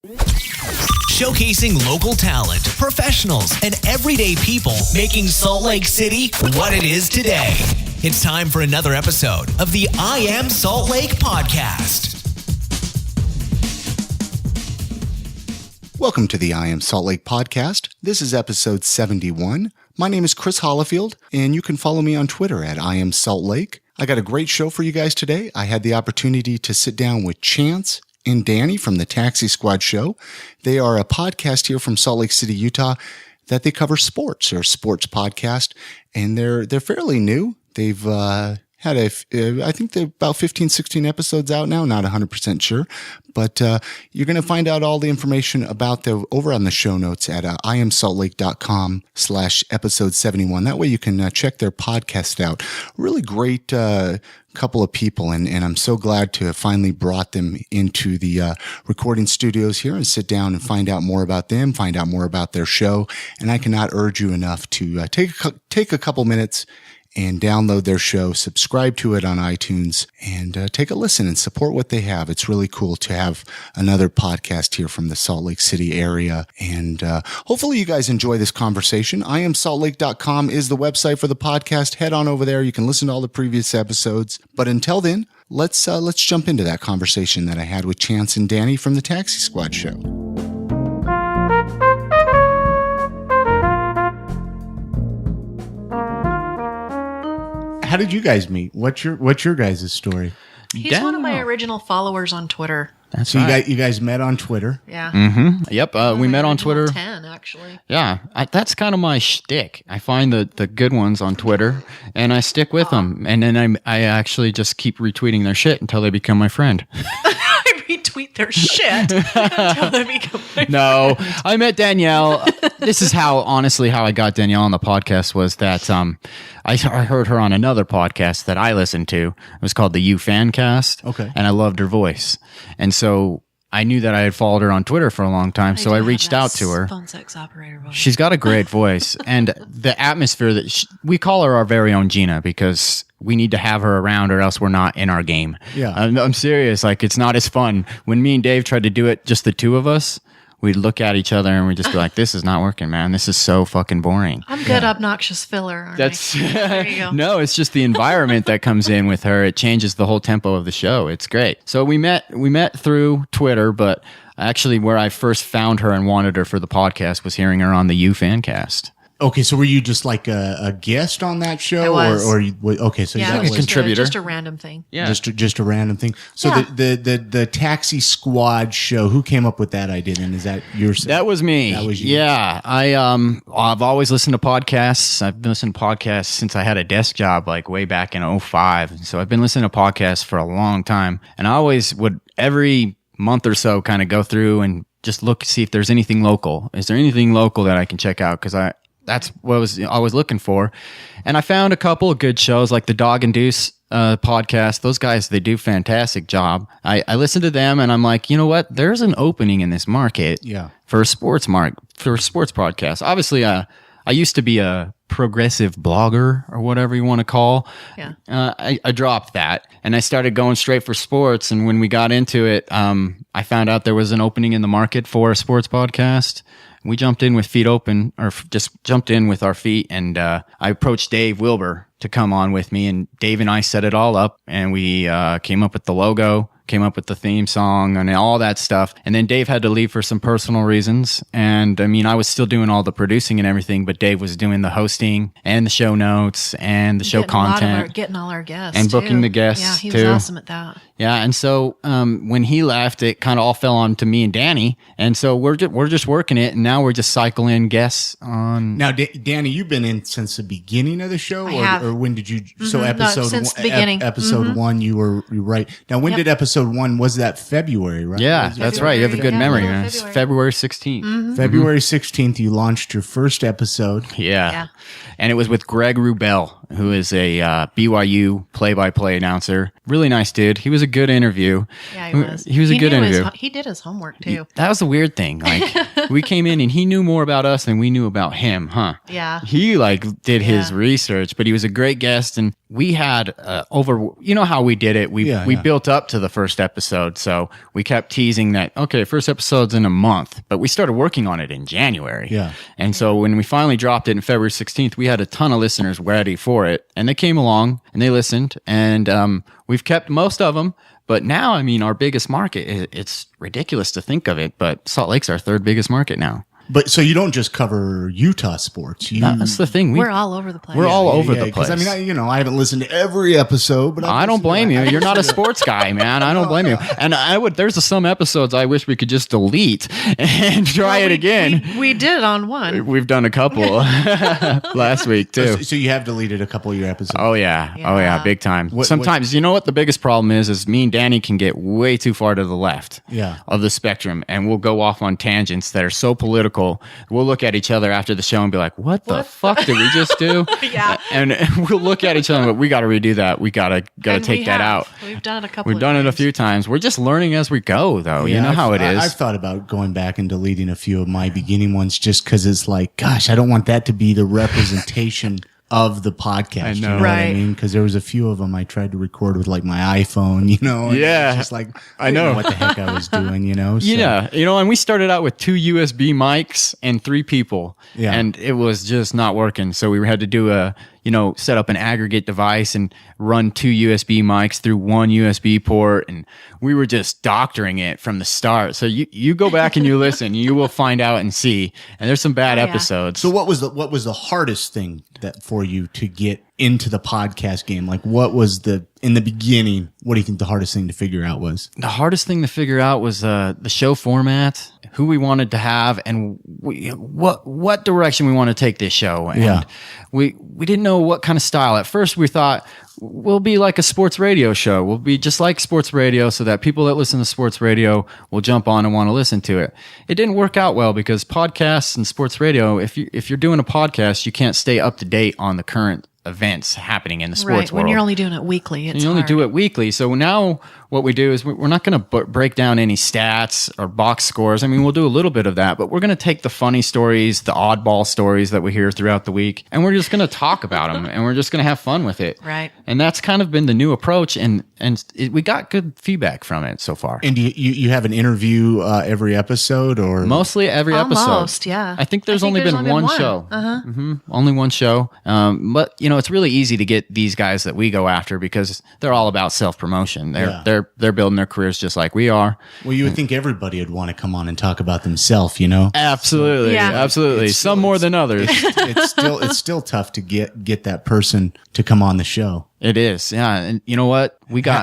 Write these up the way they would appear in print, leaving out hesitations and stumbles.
Showcasing local talent, professionals, and everyday people making Salt Lake City what it is today. It's time for another episode of the I Am Salt Lake podcast. Welcome to the I Am Salt Lake podcast. This is episode 71. My name is Chris Hollifield, and you can follow me on Twitter at I Am Salt Lake. I got a great show for you guys today. I had the opportunity to sit down with Chanse and Dani from the Taxi Squad Show. They are a podcast here from Salt Lake City, Utah, that they cover sports. They're a sports podcast, and they're fairly new. They've had I think they're about 15, 16 episodes out now, not 100% sure. But you're going to find out all the information about them over on the show notes at iamsaltlake.com/episode 71. That way you can check their podcast out. Really great couple of people, and I'm so glad to have finally brought them into the recording studios here and sit down and find out more about them, find out more about their show. And I cannot urge you enough to take a couple minutes and download their show, subscribe to it on iTunes, and take a listen and support what they have. It's really cool to have another podcast here from the Salt Lake City area. And hopefully you guys enjoy this conversation. iamsaltlake.com is the website for the podcast. Head on over there. You can listen to all the previous episodes. But until then, let's jump into that conversation that I had with Chanse and Dani from the Taxi Squad Show. How did you guys meet? What's your guys' story? He's one of my original followers on Twitter. That's so right. You guys met on Twitter? Yeah. Mm-hmm. Yep. We met on Twitter. 10, actually. Yeah. That's kind of my shtick. I find the good ones on Twitter, and I stick with them. And then I actually just keep retweeting their shit until they become my friend. I retweet their shit until they become my No, friend. I met Danielle. This is honestly how I got Danielle on the podcast was that I heard her on another podcast that I listened to. It was called the U Fancast. Okay. And I loved her voice. And so I knew that I had followed her on Twitter for a long time, so I reached out to her. Phone sex operator voice. She's got a great voice, and the atmosphere that we call her our very own Gina because we need to have her around or else we're not in our game. Yeah. I'm serious. Like, it's not as fun. When me and Dave tried to do it, just the two of us, we'd look at each other and we'd just be like, this is not working, man. This is so fucking boring. I'm good, obnoxious filler. Aren't That's there you go. No, it's just the environment that comes in with her. It changes the whole tempo of the show. It's great. So we met through Twitter, but actually where I first found her and wanted her for the podcast was hearing her on the U Fancast. Okay, so were you just like a guest on that show, I was. or okay? So Yeah, that it was was contributor. just a random thing. Yeah. just a random thing. So Yeah. the Taxi Squad Show. Who came up with that idea? And is that yours? That was me. That was you. Yeah, I've always listened to podcasts. I've been listening to podcasts since I had a desk job, like way back in 2005. So I've been listening to podcasts for a long time, and I always would every month or so kind of go through and just look see if there's anything local. Is there anything local that I can check out? Because that's what I was looking for. And I found a couple of good shows like the Dog and Deuce podcast. Those guys, they do a fantastic job. I listened to them and I'm like, you know what? There's an opening in this market for a sports podcast. Obviously, I used to be a progressive blogger or whatever you want to call. Yeah. I dropped that and I started going straight for sports. And when we got into it, I found out there was an opening in the market for a sports podcast. We jumped in with feet open, or just jumped in with our feet, and I approached Dave Wilbur to come on with me, and Dave and I set it all up, and we came up with the logo, came up with the theme song, and all that stuff. And then Dave had to leave for some personal reasons, and I mean, I was still doing all the producing and everything, but Dave was doing the hosting and the show notes and the show content, Getting all our guests and booking too. the guests Yeah, he too. was awesome at that. Yeah, and so when he left, it kind of all fell on to me and Dani, and so we're just working it, and now we're just cycling guests on. Now, Dani, you've been in since the beginning of the show, have. or when did you? So No, episode since the beginning. Episode 1, you were right. Now, when did episode 1? Was that February? Right? Yeah, Was it that's right. You have a good February. memory, Yeah, man. It's February. February 16th. February 16th. You launched your first episode. Yeah. Yeah. And it was with Greg Wrubell. who is a BYU play-by-play announcer. Really nice dude. He was a good interview. Yeah, he was. He was a good interview. He did his homework too. That was the weird thing. Like, we came in and he knew more about us than we knew about him, huh? Yeah. He did his research, but he was a great guest, and we had you know how we did it. We built up to the first episode, so we kept teasing that, okay, first episode's in a month, but we started working on it in January. Yeah. And so when we finally dropped it in February 16th, we had a ton of listeners ready for it, and they came along and they listened, and we've kept most of them. But now, I mean, our biggest market, it's ridiculous to think of it, but Salt Lake's our third biggest market now. But so you don't just cover Utah sports. That's the thing. We're all over the place. We're all over the place. I mean, I haven't listened to every episode, but I don't blame you. You're not a sports guy, man. I don't blame you. And there's some episodes I wish we could just delete and try it again. We did on one. We've done a couple last week too. So you have deleted a couple of your episodes. Oh yeah, big time. Sometimes, you know what the biggest problem is me and Dani can get way too far to the left of the spectrum, and we'll go off on tangents that are so political. We'll look at each other after the show and be like, what the fuck did we just do? Yeah. And we'll look at each other and go, we got to redo that. We got to take that out. We've done it a couple We've done it a few times. We're just learning as we go, though. You know how it is. I've thought about going back and deleting a few of my beginning ones just because it's like, gosh, I don't want that to be the representation of the podcast. I know. You know what I mean? Because there was a few of them I tried to record with like my iPhone, you know? And yeah. It's just like, I know what the heck I was doing, you know? So. Yeah. You know, and we started out with 2 USB mics and 3 people. Yeah. And it was just not working. So we had to do set up an aggregate device and run 2 USB mics through 1 USB port. And we were just doctoring it from the start. So you go back and you listen, you will find out and see. And there's some bad episodes. So what was the hardest thing that for you to get into the podcast game? Like in the beginning, what do you think the hardest thing to figure out was? The hardest thing to figure out was the show format, who we wanted to have, and what direction we want to take this show. And we didn't know what kind of style. At first, we thought we'll be like a sports radio show. We'll be just like sports radio, so that people that listen to sports radio will jump on and want to listen to it. It didn't work out well because podcasts and sports radio, if you're doing a podcast, you can't stay up to date on the current events happening in the sports world. When you're only doing it weekly, it's only hard. do it weekly. So now what we do is we're not going to break down any stats or box scores. I mean, we'll do a little bit of that, but we're going to take the funny stories, the oddball stories that we hear throughout the week, and we're just going to talk about them, and we're just going to have fun with it. Right. And that's kind of been the new approach, and we got good feedback from it so far. And do you have an interview every episode, or mostly every episode? Almost, yeah. I think there's only been one show. Only one show. But it's really easy to get these guys that we go after because they're all about self-promotion. They're building their careers just like we are. Well, you would think everybody would want to come on and talk about themselves, you know? Absolutely. Yeah. Absolutely. Some more than others. It's still tough to get that person to come on the show. It is. Yeah. And you know what?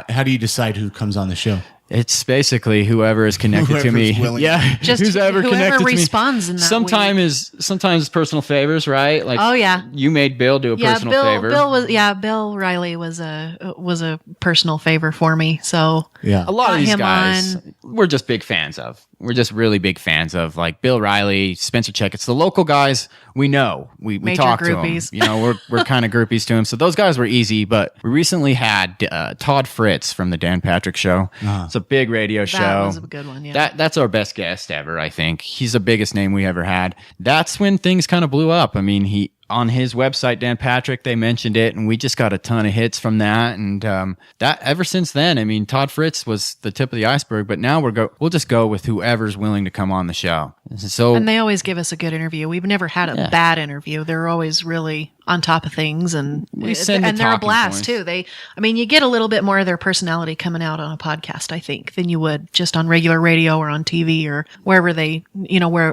How do you decide who comes on the show? It's basically whoever is connected to me. Willing. Yeah, just whoever connected responds to in me. that Sometimes personal favors, right? Like, oh yeah, you made Bill do a personal favor. Bill Riley was a personal favor for me. So yeah, a lot of these guys we're just big fans of. We're just really big fans of, like Bill Riley, Spencer Checkett's, the local guys we know. We talk groupies. to them. We're kind of groupies to them. So those guys were easy. But we recently had Todd Fritz from the Dan Patrick Show. It's a big radio show. That was a good one. Yeah, that's our best guest ever. I think he's the biggest name we ever had. That's when things kind of blew up. I mean, on his website, Dan Patrick, they mentioned it, and we just got a ton of hits from that. And that ever since then, I mean, Todd Fritz was the tip of the iceberg, but now we'll just go with whoever's willing to come on the show. And they always give us a good interview. We've never had a bad interview. They're always really on top of things, and they're a blast too. You get a little bit more of their personality coming out on a podcast, I think, than you would just on regular radio or on TV or wherever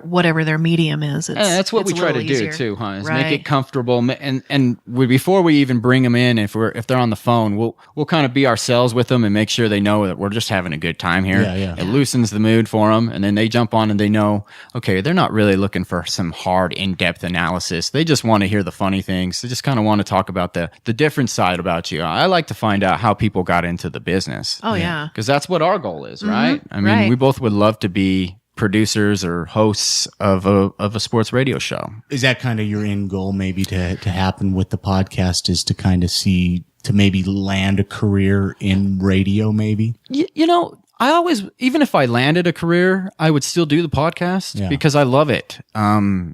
whatever their medium is. That's what we try to do too, huh? Is make it comfortable. And before we even bring them in, if they're on the phone, we'll kind of be ourselves with them and make sure they know that we're just having a good time here. It loosens the mood for them, and then they jump on and they know, okay, they're not really looking for some hard, in-depth analysis. They just want to hear the funny things. They just kind of want to talk about the different side about you. I like to find out how people got into the business. Oh yeah, because that's what our goal is, right? I mean, we both would love to be producers or hosts of a sports radio show. Is that kind of your end goal maybe to happen with the podcast, is to kind of see, to maybe land a career in radio maybe? You know, I always, even if I landed a career, I would still do the podcast because I love it.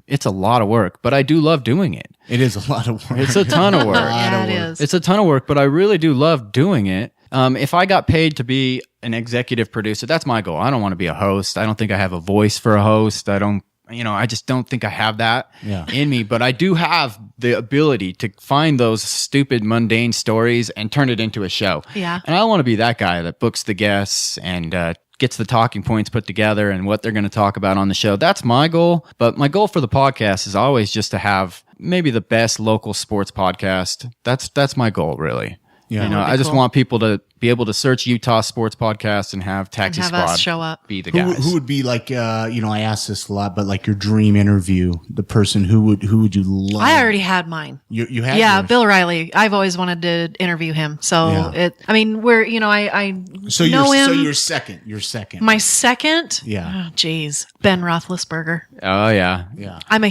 It's a lot of work, but I do love doing it. It is a lot of work. It's a ton of work. Yeah, it is. It's a ton of work, but I really do love doing it. If I got paid to be an executive producer, that's my goal. I don't want to be a host. I don't think I have a voice for a host. I just don't think I have that in me, but I do have the ability to find those stupid, mundane stories and turn it into a show. Yeah. And I want to be that guy that books the guests and gets the talking points put together and what they're going to talk about on the show. That's my goal. But my goal for the podcast is always just to have maybe the best local sports podcast. That's my goal, really. Yeah. You know, I just want people to be able to search Utah sports podcast and have Taxi and have Squad us show up. Be the guys. Who would be like, I ask this a lot, but like your dream interview, the person who would you love? I already had mine. You had Yeah, yours? Bill Riley. I've always wanted to interview him. So we're, I So know him. So you're second. You're second. My second? Yeah. Oh, geez. Ben Roethlisberger. Oh yeah. Yeah. I'm a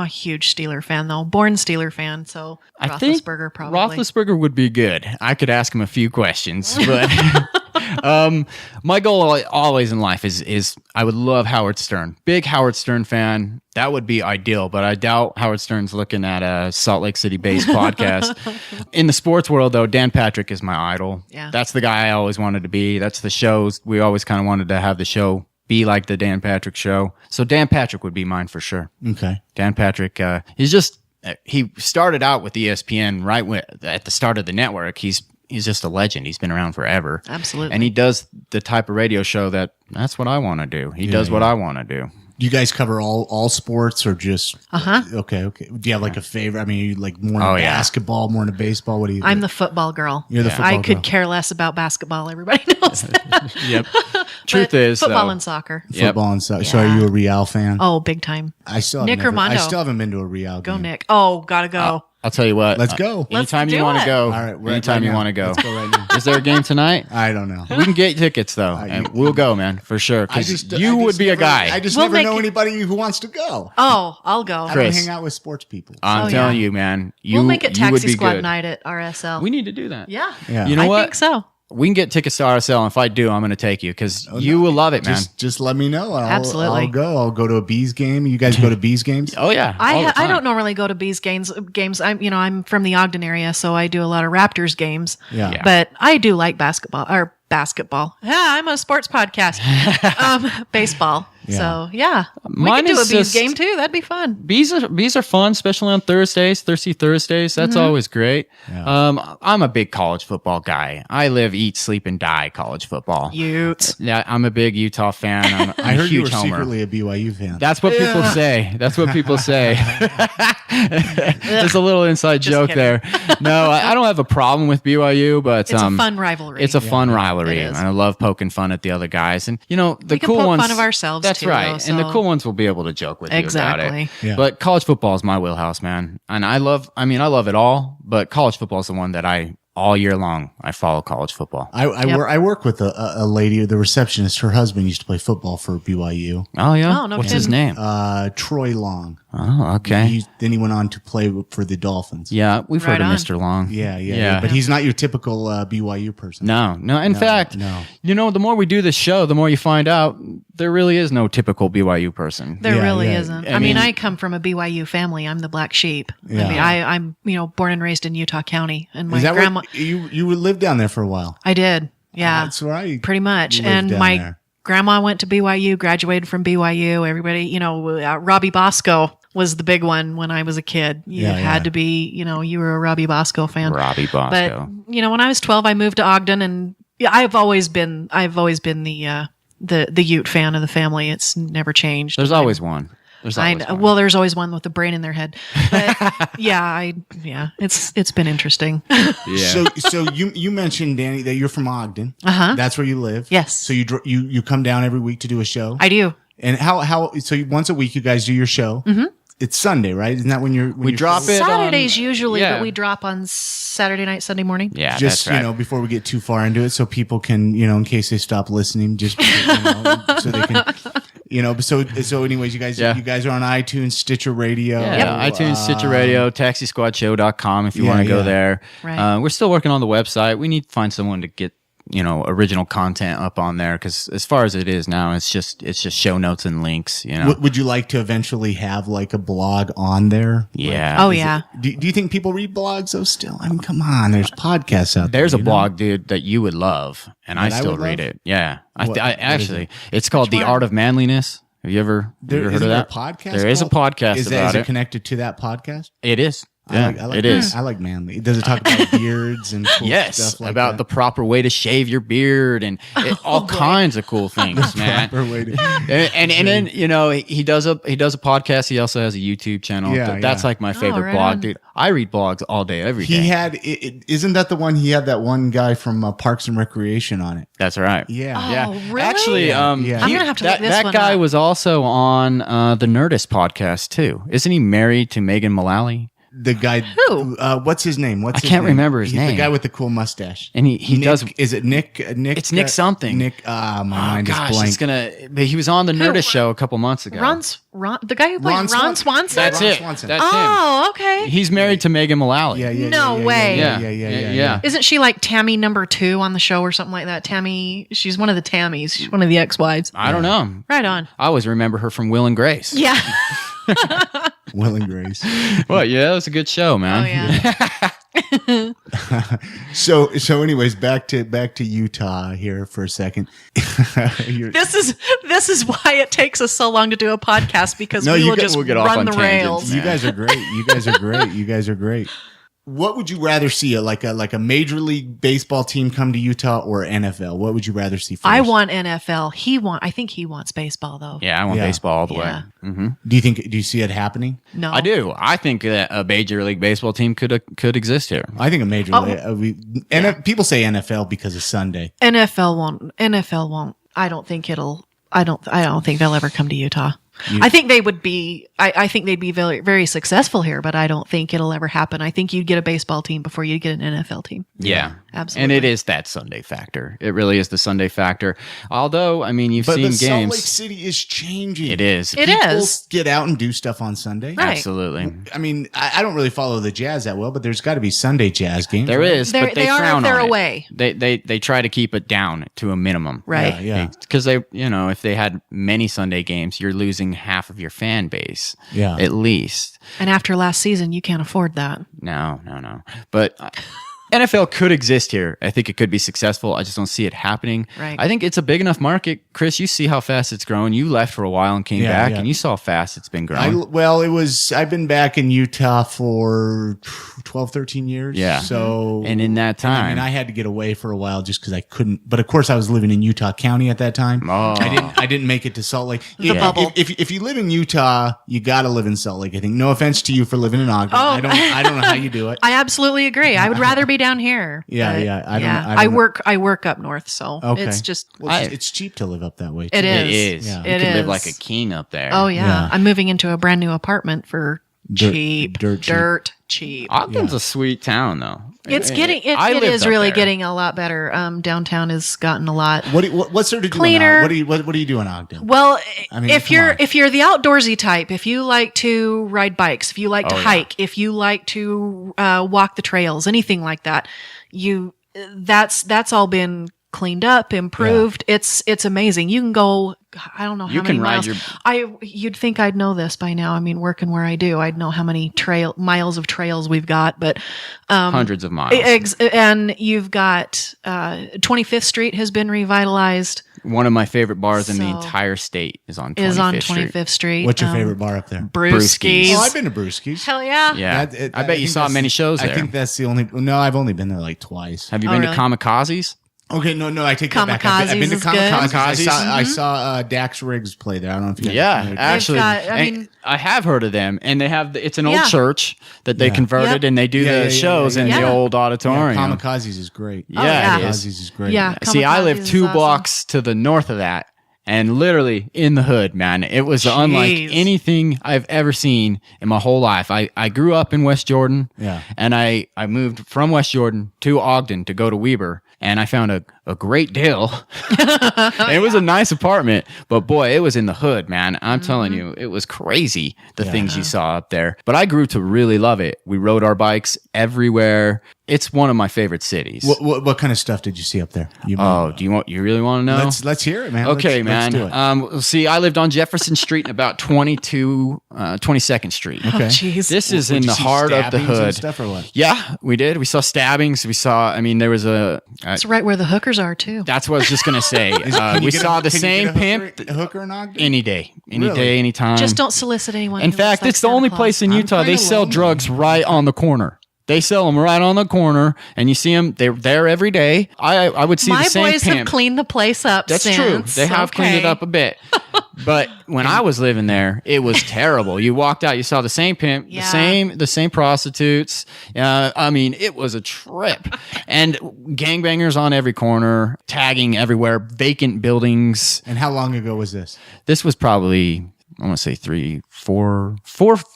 huge Steeler fan though. Born Steeler fan. So I think Roethlisberger probably. Roethlisberger would be good. I could ask him a few questions, but my goal always in life is I would love Howard Stern. Big Howard Stern fan. That would be ideal, but I doubt Howard Stern's looking at a Salt Lake City-based podcast. In the sports world, though, Dan Patrick is my idol. Yeah. That's the guy I always wanted to be. That's the shows. We always kind of wanted to have the show be like the Dan Patrick show. So Dan Patrick would be mine for sure. Okay. Dan Patrick, he started out with ESPN at the start of the network. He's just a legend. He's been around forever. Absolutely. And he does the type of radio show that's what I want to do. He does what I want to do. Do you guys cover all sports or just? Okay. Do you have like a favorite? I mean, you like more into basketball, more into baseball? What do you? I'm the football girl. You're the football girl. I could care less about basketball. Everybody knows that. Yep. Truth is football and soccer. Football and soccer. So are you a Real fan? Oh, big time. I still Nick Armando. I still haven't been to a Real game. Go Nick. Oh, gotta go. I'll tell you what. Let's go. Anytime Let's you want to do it. go. All right. Anytime you want to go. Let's go right now. Is there a game tonight? I don't know. We can get tickets though, and we'll go, man, for sure. Because you would be a guy. I just We'll never know make it- anybody who wants to go. Oh, I'll go. I don't Chris. hang out with sports people. I'm telling you, man. We'll make it you would Taxi be Squad good. night at RSL. We need to do that. Yeah. You know I what? think so. We can get tickets to RSL, and if I do, I'm going to take you because you will love it, man. Just let me know. Absolutely. I'll go. I'll go to a Bees game. You guys go to Bees games? Oh yeah, all the I time. don't normally go to Bees games. I'm from the Ogden area, so I do a lot of Raptors games. Yeah. But I do like basketball. Yeah, I'm a sports podcast. Baseball. Yeah. So yeah, Mine we could do a is Bees just- game too. That'd be fun. Bees are fun, especially on Thursdays, Thirsty Thursdays. That's always great. Yeah. I'm a big college football guy. I live, eat, sleep, and die college football. Utes. Yeah, I'm a big Utah fan. I'm I a heard you were huge homer. secretly a BYU fan. That's what people say. That's what people say. There's a little inside joke kidding. there. No, I don't have a problem with BYU, but It's a fun rivalry. It's a fun rivalry, it and is. I love poking fun at the other guys. And the We can cool poke ones. fun of ourselves, That's too, right. though, And the so- cool ones will be able to joke with you about Exactly. it. Yeah. But college football is my wheelhouse, man. And I love it all. But college football is the one that all year long, I follow college football. I work with a lady, the receptionist. Her husband used to play football for BYU. Oh yeah. Oh, no What's his kidding. name? Troy Long. Oh, okay. Then he went on to play for the Dolphins. Yeah, we've Right heard of on. Mr. Long. Yeah. But he's not your typical BYU person. No. In fact, no. the more we do this show, the more you find out there really is no typical BYU person. There Yeah, really yeah. isn't. I I mean, mean- I come from a BYU family. I'm the black sheep. Yeah. I mean, I'm born and raised in Utah County, and my Is that grandma. where you lived down there for a while? I did. Yeah, That's right. pretty much. lived And down my there. grandma went to BYU, graduated from BYU. Everybody, Robbie Bosco was the big one when I was a kid. You Yeah, had yeah. to be, you were a Robbie Bosco fan. Robbie But Bosco. when I was 12, I moved to Ogden, and I've always been the Ute fan of the family. It's never changed. There's always one. There's always one. Well, there's always one with a brain in their head. But it's been interesting. Yeah. So you mentioned, Dani, that you're from Ogden. That's where you live. Yes. So you come down every week to do a show. I do. And once a week you guys do your show. Mm-hmm. It's Sunday, right? Isn't that when We drop it Saturdays on- usually, yeah. but we drop on Saturday night, Sunday morning. Yeah, Just that's right. before we get too far into it, so people can in case they stop listening, just so they can. You know, so anyways, you guys are on iTunes, Stitcher Radio. Yeah, iTunes, Stitcher Radio, TaxiSquadShow.com if you want to go there. Right. We're still working on the website. We need to find someone to get, original content up on there, because as far as it is now, it's just show notes and links. Would you like to eventually have like a blog on there? Yeah. Do you think people read blogs though? Still, I mean, come on. There's podcasts out there. There's a blog, dude, that you would love, and I still read it. Yeah, I actually, it's called The Art of Manliness. Have you ever heard of that? Podcast? There is a podcast is about it I connected to that podcast? It is. Yeah, it is. I like manly. Does it talk about beards and cool stuff like about the proper way to shave your beard and all kinds of cool things, man. Proper way to and then he does a podcast. He also has a YouTube channel. That's like my favorite blog, dude. I read blogs all day, every day. Isn't that the one? He had that one guy from Parks and Recreation on it. That's right. Yeah. Oh, really? Actually, I'm gonna have to look this that one guy up. was also on the Nerdist podcast too. Isn't he married to Megan Mullally? The guy, who? What's his name? I can't remember his name. The guy with the cool mustache. And he does. Is it Nick? It's Nick something. Nick. My mind is blank. But he was on the Nerdist show a couple months ago. The guy who plays Ron Swanson? That's it. Swanson. That's him. Okay. He's married to Megan Mullally. No way. Yeah. Isn't she like Tammy number 2 on the show or something like that? Tammy, she's one of the Tammys. She's one of the ex-wives. I don't know. Right on. I always remember her from Will and Grace. Yeah. Will and Grace. Well, yeah, it was a good show, man. Oh yeah. So anyways, back to Utah here for a second. This is why it takes us so long to do a podcast, because we'll get off on run the tangents, rails. man. You guys are great. What would you rather see? Like a Major League Baseball team come to Utah or NFL? What would you rather see first? I want NFL. I think he wants baseball though. Yeah, I want baseball all the way. Yeah. Mm-hmm. Do you see it happening? No, I do. I think that a Major League Baseball team could exist here. I think a Major League. People say NFL because of Sunday. NFL won't. I don't think they'll ever come to Utah. I think they would be. I think they'd be very, very successful here, but I don't think it'll ever happen. I think you'd get a baseball team before you get an NFL team. Yeah, absolutely. And it is that Sunday factor. It really is the Sunday factor. Although, I mean, you've seen games. Salt Lake City is changing. It is. People get out and do stuff on Sunday. Right. Absolutely. I mean, I don't really follow the Jazz that well, but there's got to be Sunday Jazz games. There is, but they frown on it. They're away. They try to keep it down to a minimum. Right. Yeah. Because if they had many Sunday games, you're losing half of your fan base. Yeah. At least. And after last season, you can't afford that. No. But NFL could exist here. I think it could be successful. I just don't see it happening. Right. I think it's a big enough market. Chris, you see how fast it's growing. You left for a while and came back, and you saw how fast it's been growing. I've been back in Utah for 12, 13 years. Yeah. So, and in that time, I had to get away for a while just because I couldn't. But of course, I was living in Utah County at that time. Oh. I didn't make it to Salt Lake. The bubble. If you live in Utah, you got to live in Salt Lake. I think. No offense to you for living in Ogden. I don't know how you do it. I absolutely agree. I would rather be down here. I work up north, so it's just it's cheap to live up that way. Too. It is. It is. Yeah. You can live like a king up there. Oh yeah. I'm moving into a brand new apartment for dirt cheap. Ogden's a sweet town, though. It's getting it is really getting a lot better. Downtown has gotten a lot. What's there to do cleaner? What do you do in Ogden? Well, if you're the outdoorsy type, if you like to ride bikes, if you like to hike, if you like to walk the trails, anything like that, that's all been cleaned up, improved. Yeah. It's amazing. You can go. I don't know how many miles. You'd think I'd know this by now. I mean, working where I do, I'd know how many miles of trails we've got, but hundreds of miles. And you've got 25th Street has been revitalized. One of my favorite bars in the entire state is on 25th Street. What's your favorite bar up there? Brewski's. Oh, I've been to Brewski's. Hell yeah. Yeah. I bet you saw many shows there. I think that's the only. No, I've only been there like twice. Have you been to Kamikazes? Okay, no, I take that back. I've been to Kamikazes. I saw Dax Riggs play there. I don't know if you guys actually. I have heard of them, and they have. It's an old church that they converted, and they do the shows in the old auditorium. Yeah, Kamikazes is great. Kamikazes is great. Yeah, see, I live 2 blocks to the north of that, and literally in the hood, man. It was unlike anything I've ever seen in my whole life. I grew up in West Jordan, and I moved from West Jordan to Ogden to go to Weber. And I found a a great deal. And it was a nice apartment, but boy, it was in the hood, man. I'm telling you, it was crazy, the things you saw up there. But I grew to really love it. We rode our bikes everywhere. It's one of my favorite cities. What kind of stuff did you see up there? You really want to know? Let's hear it, man. Okay, let's man. do it. See, I lived on Jefferson Street and about 22nd Street. Okay. Jeez. This is in the heart of the hood. And stuff or what? Yeah, we did. We saw stabbings. There was a... It's right where the hookers are, too. That's what I was just going to say. We saw the same pimp. A hooker in Ogden? Any day. Any time. Just don't solicit anyone. In fact, it's the only place in Utah they sell drugs right on the corner. They sell them right on the corner, and you see them. They're there every day. I would see the same pimp. My boys have cleaned the place up. That's true. They have cleaned it up a bit. But when I was living there, it was terrible. You walked out, you saw the same pimp, the same prostitutes. It was a trip. And gangbangers on every corner, tagging everywhere, vacant buildings. And how long ago was this? This was probably, I want to say 4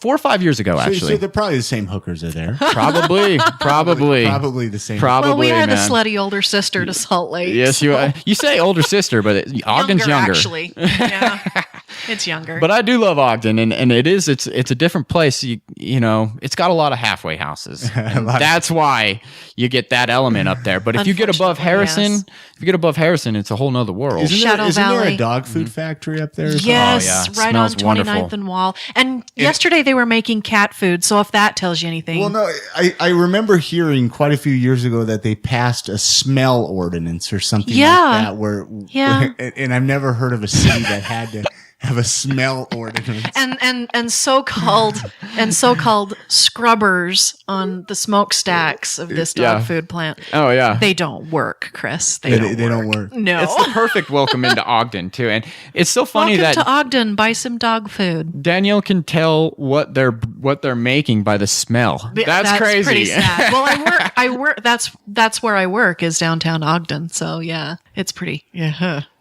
or 5 years ago, actually. So they're probably the same hookers are there. Probably the same. Well, we had a slutty older sister to Salt Lake. Yes, you say older sister, but Ogden's younger. Actually, yeah, it's younger. But I do love Ogden, and it's a different place. It's got a lot of halfway houses. That's why you get that element up there. But if you get above Harrison, it's a whole nother world. Isn't there a dog food factory up there? Yes, right on 29th and Wall. And yesterday they were making cat food, so if that tells you anything. Well, no, I remember hearing quite a few years ago that they passed a smell ordinance or something like that. And I've never heard of a city that had to have a smell ordinance. And so-called scrubbers on the smokestacks of this dog food plant. Oh yeah. They don't work, Chris. They don't work. No. It's the perfect welcome into Ogden too. And it's so funny welcome that to Ogden, buy some dog food. Danielle can tell what they're making by the smell. That's crazy. Pretty sad. Well, I work that's where I work is downtown Ogden. So yeah, it's pretty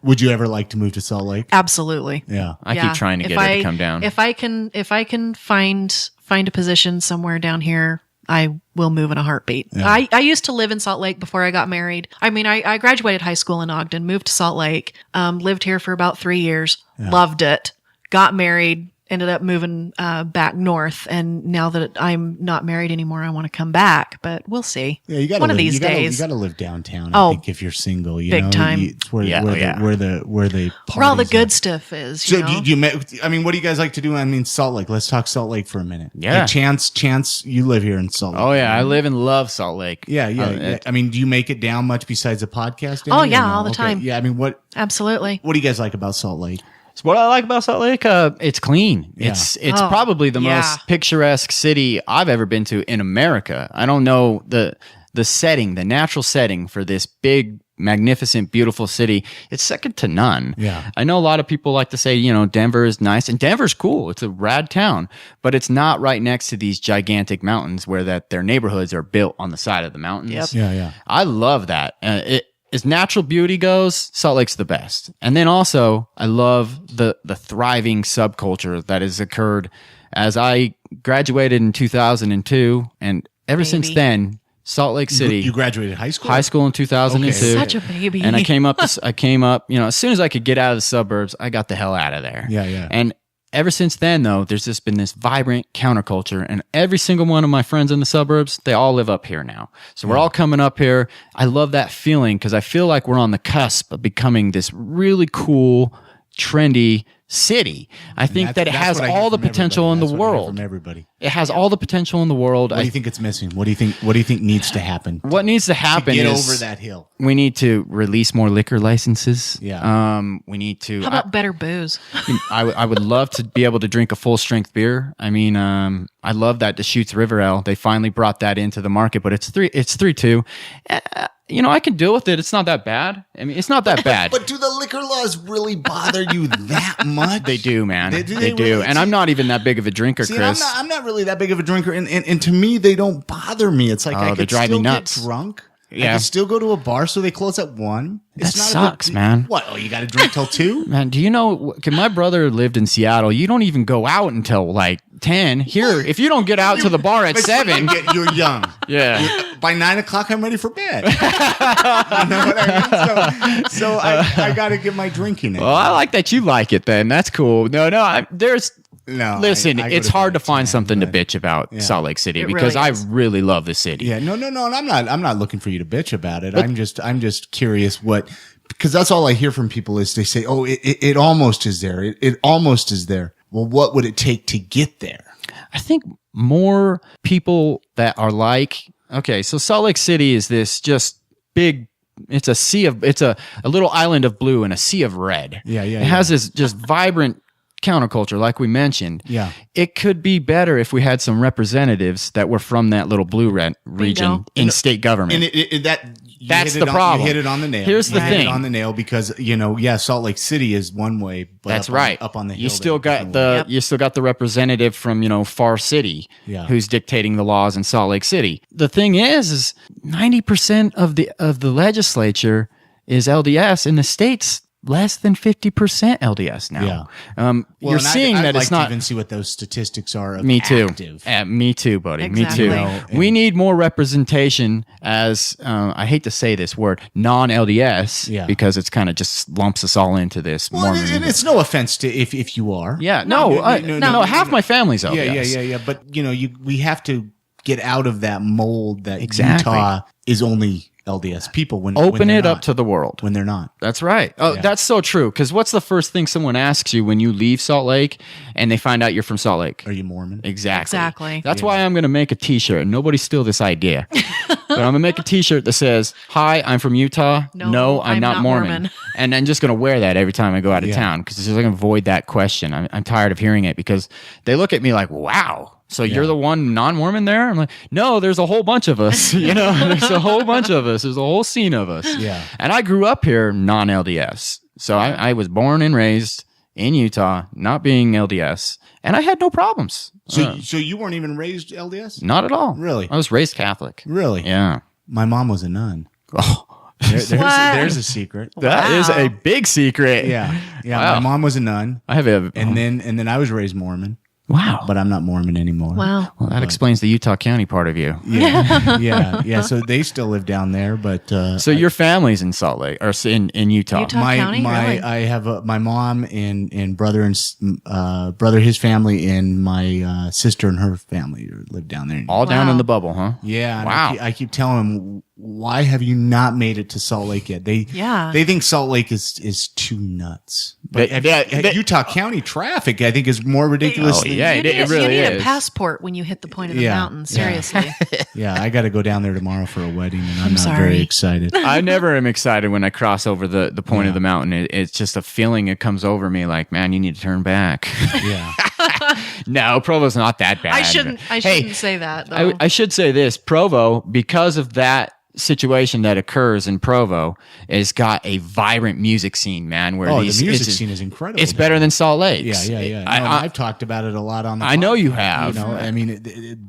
Would you ever like to move to Salt Lake? Absolutely. Yeah. I keep trying to get her to come down. If I can find a position somewhere down here, I will move in a heartbeat. Yeah. I used to live in Salt Lake before I got married. I mean, I graduated high school in Ogden, moved to Salt Lake, lived here for about 3 years, loved it, got married, ended up moving back north, and now that I'm not married anymore, I want to come back, but we'll see. Yeah, you got one of these days. You got to live downtown. I think if you're single, big time. It's where the where all the good stuff is. So what do you guys like to do? I mean, Salt Lake. Let's talk Salt Lake for a minute. Yeah, like Chanse, you live here in Salt Lake. Oh yeah, I live and love Salt Lake. Yeah. I mean, do you make it down much besides the podcast? Oh yeah, all the time. Yeah, I mean, Absolutely. What do you guys like about Salt Lake? So what I like about Salt Lake, it's clean. Yeah. It's probably the most picturesque city I've ever been to in America. I don't know the setting, the natural setting for this big, magnificent, beautiful city. It's second to none. Yeah. I know a lot of people like to say, Denver is nice, and Denver's cool. It's a rad town, but it's not right next to these gigantic mountains where their neighborhoods are built on the side of the mountains. Yep. Yeah. I love that. As natural beauty goes, Salt Lake's the best. And then also, I love the thriving subculture that has occurred as I graduated in 2002. And ever since then, Salt Lake City. You graduated high school? High school in 2002. Okay. Such a baby. And I came up, as soon as I could get out of the suburbs, I got the hell out of there. Yeah. And ever since then, though, there's just been this vibrant counterculture, and every single one of my friends in the suburbs, they all live up here now. So we're all coming up here. I love that feeling because I feel like we're on the cusp of becoming this really cool, trendy city. I think that it has all the potential in the world. From everybody, it has all the potential in the world. What do you think it's missing? What do you think needs to happen? What needs to happen to get is over that hill. We need to release more liquor licenses. Yeah. We need to. How about better booze? I would love to be able to drink a full strength beer. I mean, I love that Deschutes River Ale. They finally brought that into the market, but it's 3.2. I can deal with it. It's not that bad. I mean, it's not that bad. But do the liquor laws really bother you that much? They do, man. They do. Really? And I'm not even that big of a drinker, Chris. I'm not really that big of a drinker. And to me, they don't bother me. It's like I could still get drunk. Yeah. I can still go to a bar, so they close at 1. That sucks, man. What? Oh, you got to drink till 2? Man, do you know, my brother lived in Seattle. You don't even go out until like 10. Here, if you don't get out to the bar at 7, you're young. Yeah. By 9 o'clock, I'm ready for bed. You know what I mean? So I got to get my drinking in. Well, I like that you like it then. That's cool. Listen, it's hard to find something to bitch about Salt Lake City because I really love the city. Yeah, no, and I'm not looking for you to bitch about it. I'm just curious because that's all I hear from people is they say, "Oh, it almost is there. It almost is there." Well, what would it take to get there? I think more people that are like, okay, so Salt Lake City is this just big. It's a little island of blue and a sea of red. Yeah. It has this just vibrant counterculture, like we mentioned. Yeah. It could be better if we had some representatives that were from that little blue red region in state government. And that's the problem. You hit it on the nail. Here's the thing. Hit it on the nail because, Salt Lake City is one way, but that's right. Up on the hill. You still got the representative from, Far City who's dictating the laws in Salt Lake City. The thing is 90% of the legislature is LDS in the states. Less than 50% LDS now. Yeah. You're seeing that it's not. To even see what those statistics are. Of me too. Active. Me too, buddy. Exactly. Me too. We need more representation as I hate to say this word, non-LDS, because it's kind of just lumps us all into this. Well, and it's no offense to if you are. Yeah. No. Half my family's LDS. Yeah. But we have to get out of that mold that Utah is only LDS people when it up to the world when they're not. That's right. Oh, that's so true. Because what's the first thing someone asks you when you leave Salt Lake and they find out you're from Salt Lake? Are you Mormon? Exactly. That's why I'm going to make a T-shirt. Nobody steal this idea. But I'm going to make a T-shirt that says, "Hi, I'm from Utah. No, I'm not Mormon." And I'm just going to wear that every time I go out of town because it's just going to avoid that question. I'm tired of hearing it because they look at me like, "Wow. So you're the one non-Mormon there?" I'm like, no, there's a whole bunch of us. There's a whole bunch of us. There's a whole scene of us. Yeah. And I grew up here non-LDS. So I was born and raised in Utah, not being LDS, and I had no problems. So you weren't even raised LDS? Not at all. Really? I was raised Catholic. Really? Yeah. My mom was a nun. Oh. There's a secret. That is a big secret. Yeah. Wow. My mom was a nun. And then I was raised Mormon. Wow. But I'm not Mormon anymore. Wow. Well, that explains the Utah County part of you. Yeah. So they still live down there, but so your family's in Salt Lake or in Utah. Utah County, really? I have my mom and brother his family and my sister and her family live down there. All down in the bubble, huh? Yeah. Wow. I keep telling them, why have you not made it to Salt Lake yet? They think Salt Lake is too nuts. But Utah County traffic, I think, is more ridiculous. It really is. You need a passport when you hit the point of the mountain. Seriously. Yeah, I got to go down there tomorrow for a wedding, and I'm not very excited. I never am excited when I cross over the point of the mountain. It's just a feeling that comes over me, like, man, you need to turn back. Yeah. No, Provo's not that bad. I shouldn't say that, though. I should say this. Provo, because of that situation that occurs in Provo, has got a vibrant music scene, man. Where the music scene is incredible. It's better than Salt Lake. Yeah. I've talked about it a lot on the podcast. I know you have. I mean,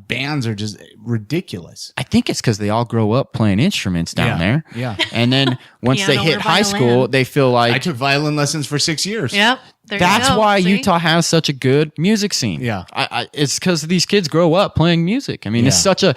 bands are just ridiculous. I think it's because they all grow up playing instruments down there. Yeah. And then once they hit high school, they feel like... I took violin lessons for 6 years. Yep. That's why Utah has such a good music scene. Yeah. It's because these kids grow up playing music. I mean, it's such a...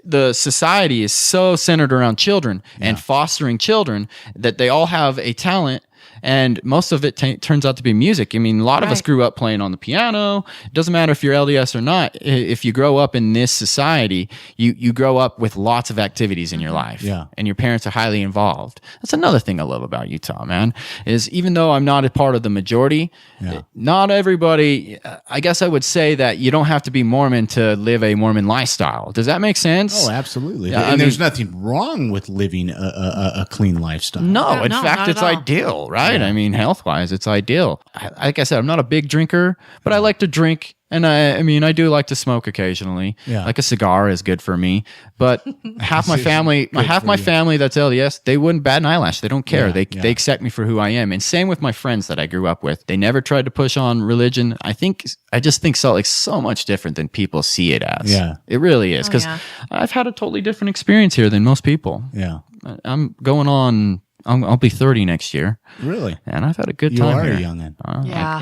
The society is so centered around children and fostering children that they all have a talent, and most of it turns out to be music. I mean, a lot of us grew up playing on the piano. It doesn't matter if you're LDS or not. If you grow up in this society, you grow up with lots of activities in your life. Yeah. And your parents are highly involved. That's another thing I love about Utah, man, is even though I'm not a part of the majority, not everybody, I guess I would say that you don't have to be Mormon to live a Mormon lifestyle. Does that make sense? Oh, absolutely. Yeah, and there's nothing wrong with living a clean lifestyle. No, in fact, it's ideal, right? I mean, health-wise, it's ideal. Like I said, I'm not a big drinker, but I like to drink. And I do like to smoke occasionally. Yeah. Like a cigar is good for me. But half my family that's LDS, they wouldn't bat an eyelash. They don't care. They accept me for who I am. And same with my friends that I grew up with. They never tried to push on religion. I just think Salt Lake's so much different than people see it as. Yeah. It really is. Because I've had a totally different experience here than most people. Yeah. I'm going on... I'll be 30 next year. Really? And I've had a good time here. You are young then.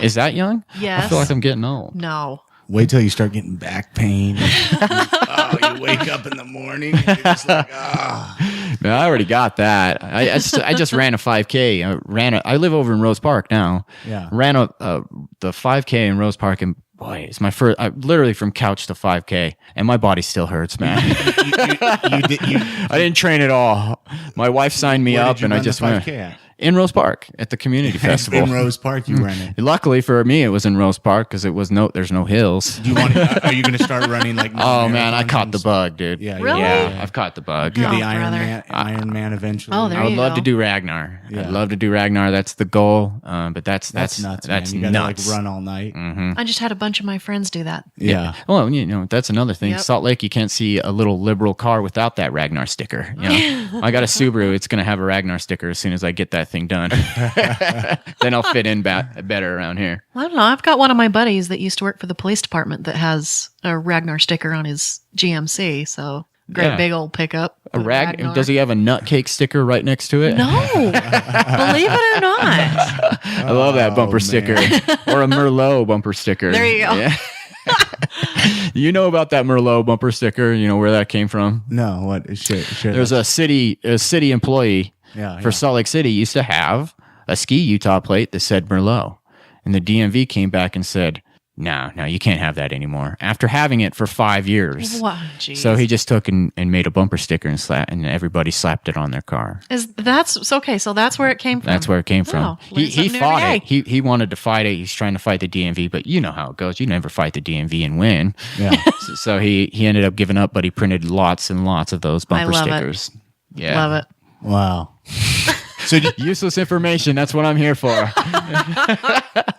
Is that young? Yes. I feel like I'm getting old. No. Wait till you start getting back pain. You wake up in the morning and you're just like, No, I already got that. I just ran a 5K. I live over in Rose Park now. Yeah. Ran the 5K in Rose Park, and boy, it's my first. Literally from couch to 5K, and my body still hurts, man. I didn't train at all. My wife signed me up, and I just went. In Rose Park at the community festival. In Rose Park, you ran it. Luckily for me, it was in Rose Park because there's no hills. Are you going to start running like? Oh man, I caught the bug, dude. Yeah, really? Yeah, I've caught the bug. Do the Iron Man eventually. Oh, there I would you love go. to do Ragnar. I'd love to do Ragnar. That's the goal. But that's nuts. That's man. You gotta, nuts. like, run all night. Mm-hmm. I just had a bunch of my friends do that. Yeah. Well, that's another thing. Yep. Salt Lake, you can't see a little liberal car without that Ragnar sticker. I got a Subaru. It's going to have a Ragnar sticker as soon as I get that thing done. Then I'll fit in better around here. I don't know. I've got one of my buddies that used to work for the police department that has a Ragnar sticker on his GMC. So great big old pickup. Does he have a nutcake sticker right next to it? No, believe it or not. I love that bumper sticker. Or a Merlot bumper sticker. There you go. Yeah. You know about that Merlot bumper sticker? You know where that came from? No, what? Share There's a city employee for Salt Lake City used to have a Ski Utah plate that said Merlot. And the DMV came back and said, no, you can't have that anymore. After having it for 5 years. Wow, geez. So he just took and made a bumper sticker and everybody slapped it on their car. So that's where it came from. That's where it came from. Oh, He fought it. He wanted to fight it. He's trying to fight the DMV, but you know how it goes. You never fight the DMV and win. Yeah. So he ended up giving up, but he printed lots and lots of those bumper stickers. Yeah. Love it. Wow. So useless information. That's what I'm here for.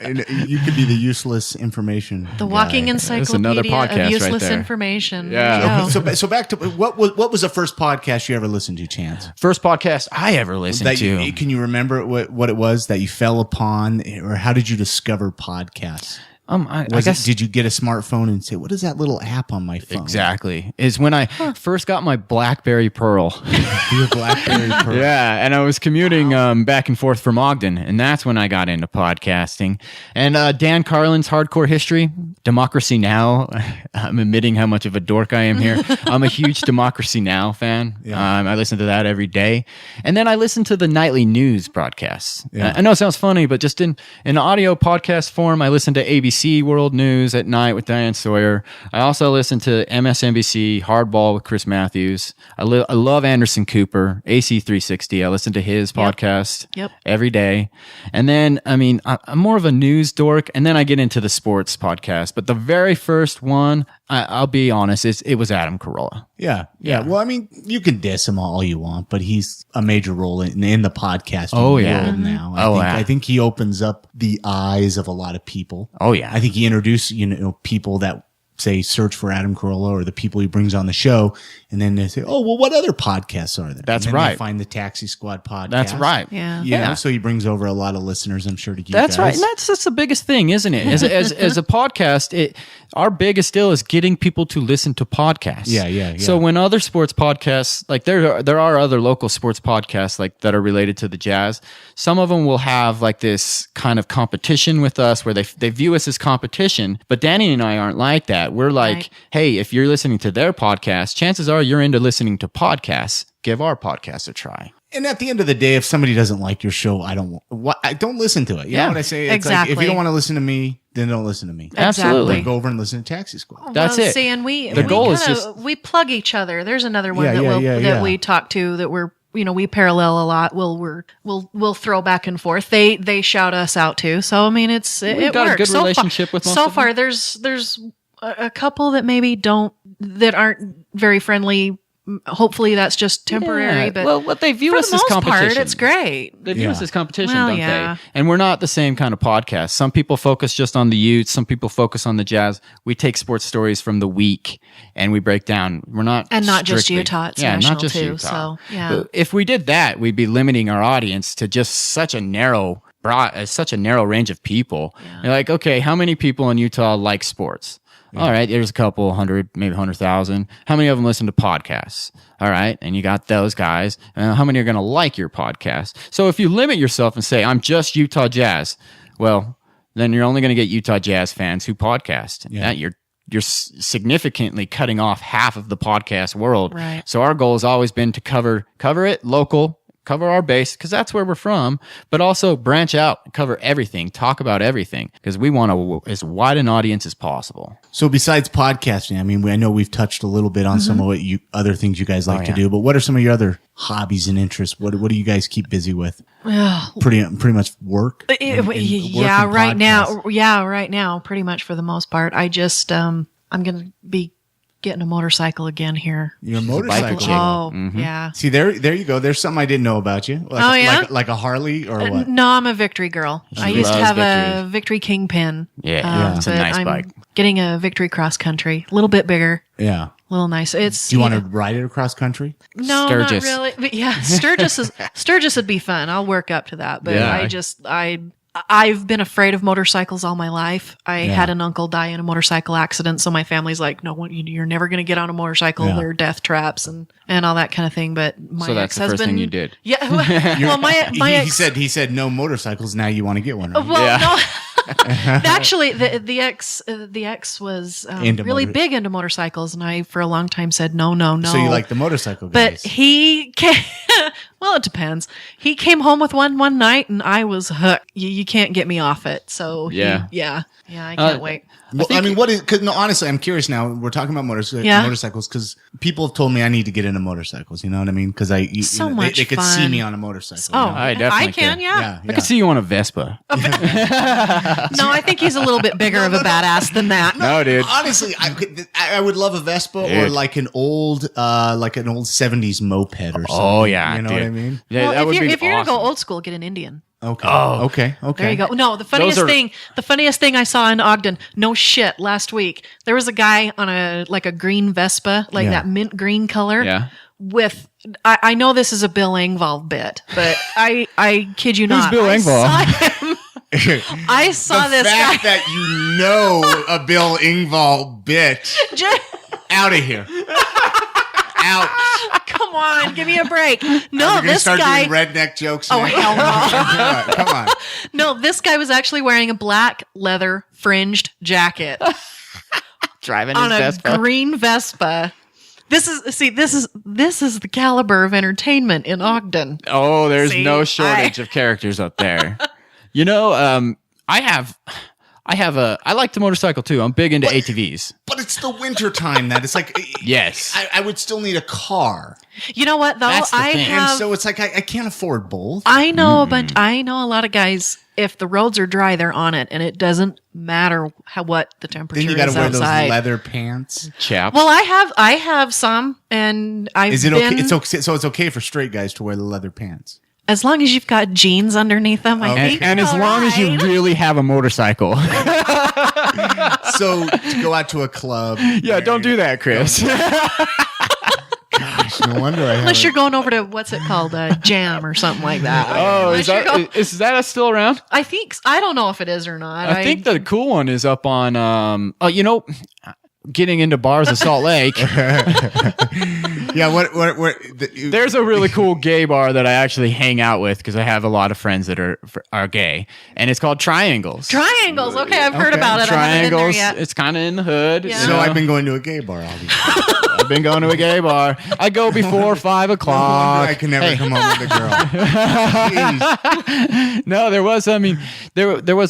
You could be the useless information. The walking encyclopedia of useless information. Yeah. So back to what was the first podcast you ever listened to, Chance? First podcast I ever listened to. Can you remember what it was that you fell upon, or how did you discover podcasts? I guess did you get a smartphone and say, what is that little app on my phone? Exactly. Is when I first got my BlackBerry Pearl. Your BlackBerry Pearl. Yeah, and I was commuting back and forth from Ogden, and that's when I got into podcasting. And Dan Carlin's Hardcore History, Democracy Now! I'm admitting how much of a dork I am here. I'm a huge Democracy Now! Fan. Yeah. I listen to that every day. And then I listen to the nightly news broadcasts. Yeah. I know it sounds funny, but just in audio podcast form, I listen to ABC World News at night with Diane Sawyer. I also listen to MSNBC Hardball with Chris Matthews. I love Anderson Cooper, AC360. I listen to his podcast every day. And then, I'm more of a news dork, and then I get into the sports podcast. But the very first one, I'll be honest, it was Adam Carolla. Yeah. Well, you can diss him all you want, but he's a major role in the podcasting world now. I think he opens up the eyes of a lot of people. Oh yeah. I think he introduced people that say search for Adam Carolla or the people he brings on the show, and then they say, oh, well, what other podcasts are there? That's and then right. They find the Taxi Squad podcast. That's right. Yeah. So he brings over a lot of listeners, I'm sure, to you That's guys. right. And that's the biggest thing, isn't it? As a podcast, our biggest deal is getting people to listen to podcasts. Yeah. So when other sports podcasts, like there are other local sports podcasts like that are related to the Jazz, some of them will have like this kind of competition with us where they view us as competition, but Dani and I aren't like that. We're like, hey, if you're listening to their podcast, chances are you're into listening to podcasts. Give our podcast a try. And at the end of the day, if somebody doesn't like your show, I don't listen to it. You know what I say? It's exactly. Like, if you don't want to listen to me, then don't listen to me. Absolutely. Go over and listen to Taxi Squad. That's it. See, and the goal is just we plug each other. There's another one that we talk to that we're we parallel a lot. We'll throw back and forth. They shout us out too. So it works. We've got a good relationship with most so of far. them. There's a couple that maybe that aren't very friendly. Hopefully that's just temporary. But what they view for us the as most competition. part, it's great. They view us as competition, Well, don't yeah. they? And we're not the same kind of podcast. Some people focus just on the Utes. Some people focus on the Jazz. We take sports stories from the week and we break down. We're not not just strictly- Utah. It's yeah, national not just too. Utah. So yeah. But if we did that, we'd be limiting our audience to just such a narrow range of people. Yeah. You're like, okay, how many people in Utah like sports? All right, there's a couple hundred, maybe 100,000. How many of them listen to podcasts? All right, and you got those guys. How many are going to like your podcast? So if you limit yourself and say, I'm just Utah Jazz, well, then you're only going to get Utah Jazz fans who podcast. Yeah. you're significantly cutting off half of the podcast world. Right. So our goal has always been to cover it local, cover our base, because that's where we're from, but also branch out, cover everything, talk about everything, because we want as wide an audience as possible. So besides podcasting, I mean, I know we've touched a little bit on some of what other things you guys like to do, but what are some of your other hobbies and interests? What do you guys keep busy with? Pretty much work. Right now, pretty much for the most part. I just I'm gonna be getting a motorcycle again here. You're a motorcycle. Yeah. See, there you go. There's something I didn't know about you. Like a Harley or what? No, I'm a Victory girl. I used to have a Victory Kingpin. It's a nice bike. Getting a Victory cross country, a little bit bigger. Yeah. A little nice. Do you want to ride it across country? No, Sturgis. not really. But yeah, Sturgis would be fun. I'll work up to that. But I've been afraid of motorcycles all my life. I had an uncle die in a motorcycle accident, so my family's like, "No, you're never going to get on a motorcycle. They're death traps and all that kind of thing." But my so that's ex-husband, the first thing you did. Yeah. Well, he said no motorcycles. Now you want to get one. Right? Well, no. Actually, the ex was really big into motorcycles, and I for a long time said no. So you like the motorcycle guys? But he came. Well, it depends. He came home with one night, and I was hooked. You can't get me off it. So I can't wait. Well, I mean, what is? Because honestly, I'm curious now. We're talking about motorcycles because people have told me I need to get into motorcycles. You know what I mean? Because they could see me on a motorcycle. Oh, I definitely can. Yeah. I could see you on a Vespa. No, I think he's a little bit bigger of a badass than that. No, dude. Honestly, I would love a Vespa or like an old 70s moped or something. Oh yeah, you know what I mean? Yeah, well, if you're gonna go awesome. old school, get an Indian. Okay. Oh. Okay. There you go. No, the funniest thing I saw in Ogden, no shit, last week, there was a guy on a green Vespa, that mint green color. Yeah. With, I know this is a Bill Engvall bit, but I kid you not. Who's Bill Engvall? I saw this guy. The fact that you know a Bill Engvall bit. Out of here. Out. Come on, give me a break. No, this start doing redneck jokes. Oh, hell no. Come on. No, this guy was actually wearing a black leather fringed jacket. Driving on his a Vespa. green Vespa. This is the caliber of entertainment in Ogden. Oh, there's no shortage of characters up there. You know, I like the motorcycle too. I'm big into ATVs. But it's the winter time that it's like, yes, I would still need a car. You know what though? That's the thing. And so it's like, I can't afford both. I know, but I know a lot of guys, if the roads are dry, they're on it, and it doesn't matter what the temperature is outside. Then you got to wear those leather pants. Chaps. Well, I have some, and okay? So it's okay for straight guys to wear the leather pants. As long as you've got jeans underneath them, I think. And as long as you really have a motorcycle. So to go out to a club. Yeah, don't do that, Chris. Gosh, no wonder I Unless you're going over to, what's it called, Jam or something like that. Oh, is that still around? I think, I don't know if it is or not. I think the cool one is up on, getting into bars of Salt Lake. Yeah, there's a really cool gay bar that I actually hang out with because I have a lot of friends that are gay, and it's called Triangles. Triangles, okay, I've heard about it. Triangles, I haven't been there yet. It's kind of in the hood. Yeah. So I've been going to a gay bar all these times. I've been going to a gay bar. I go before 5 o'clock. I can never come home with a girl. No, there was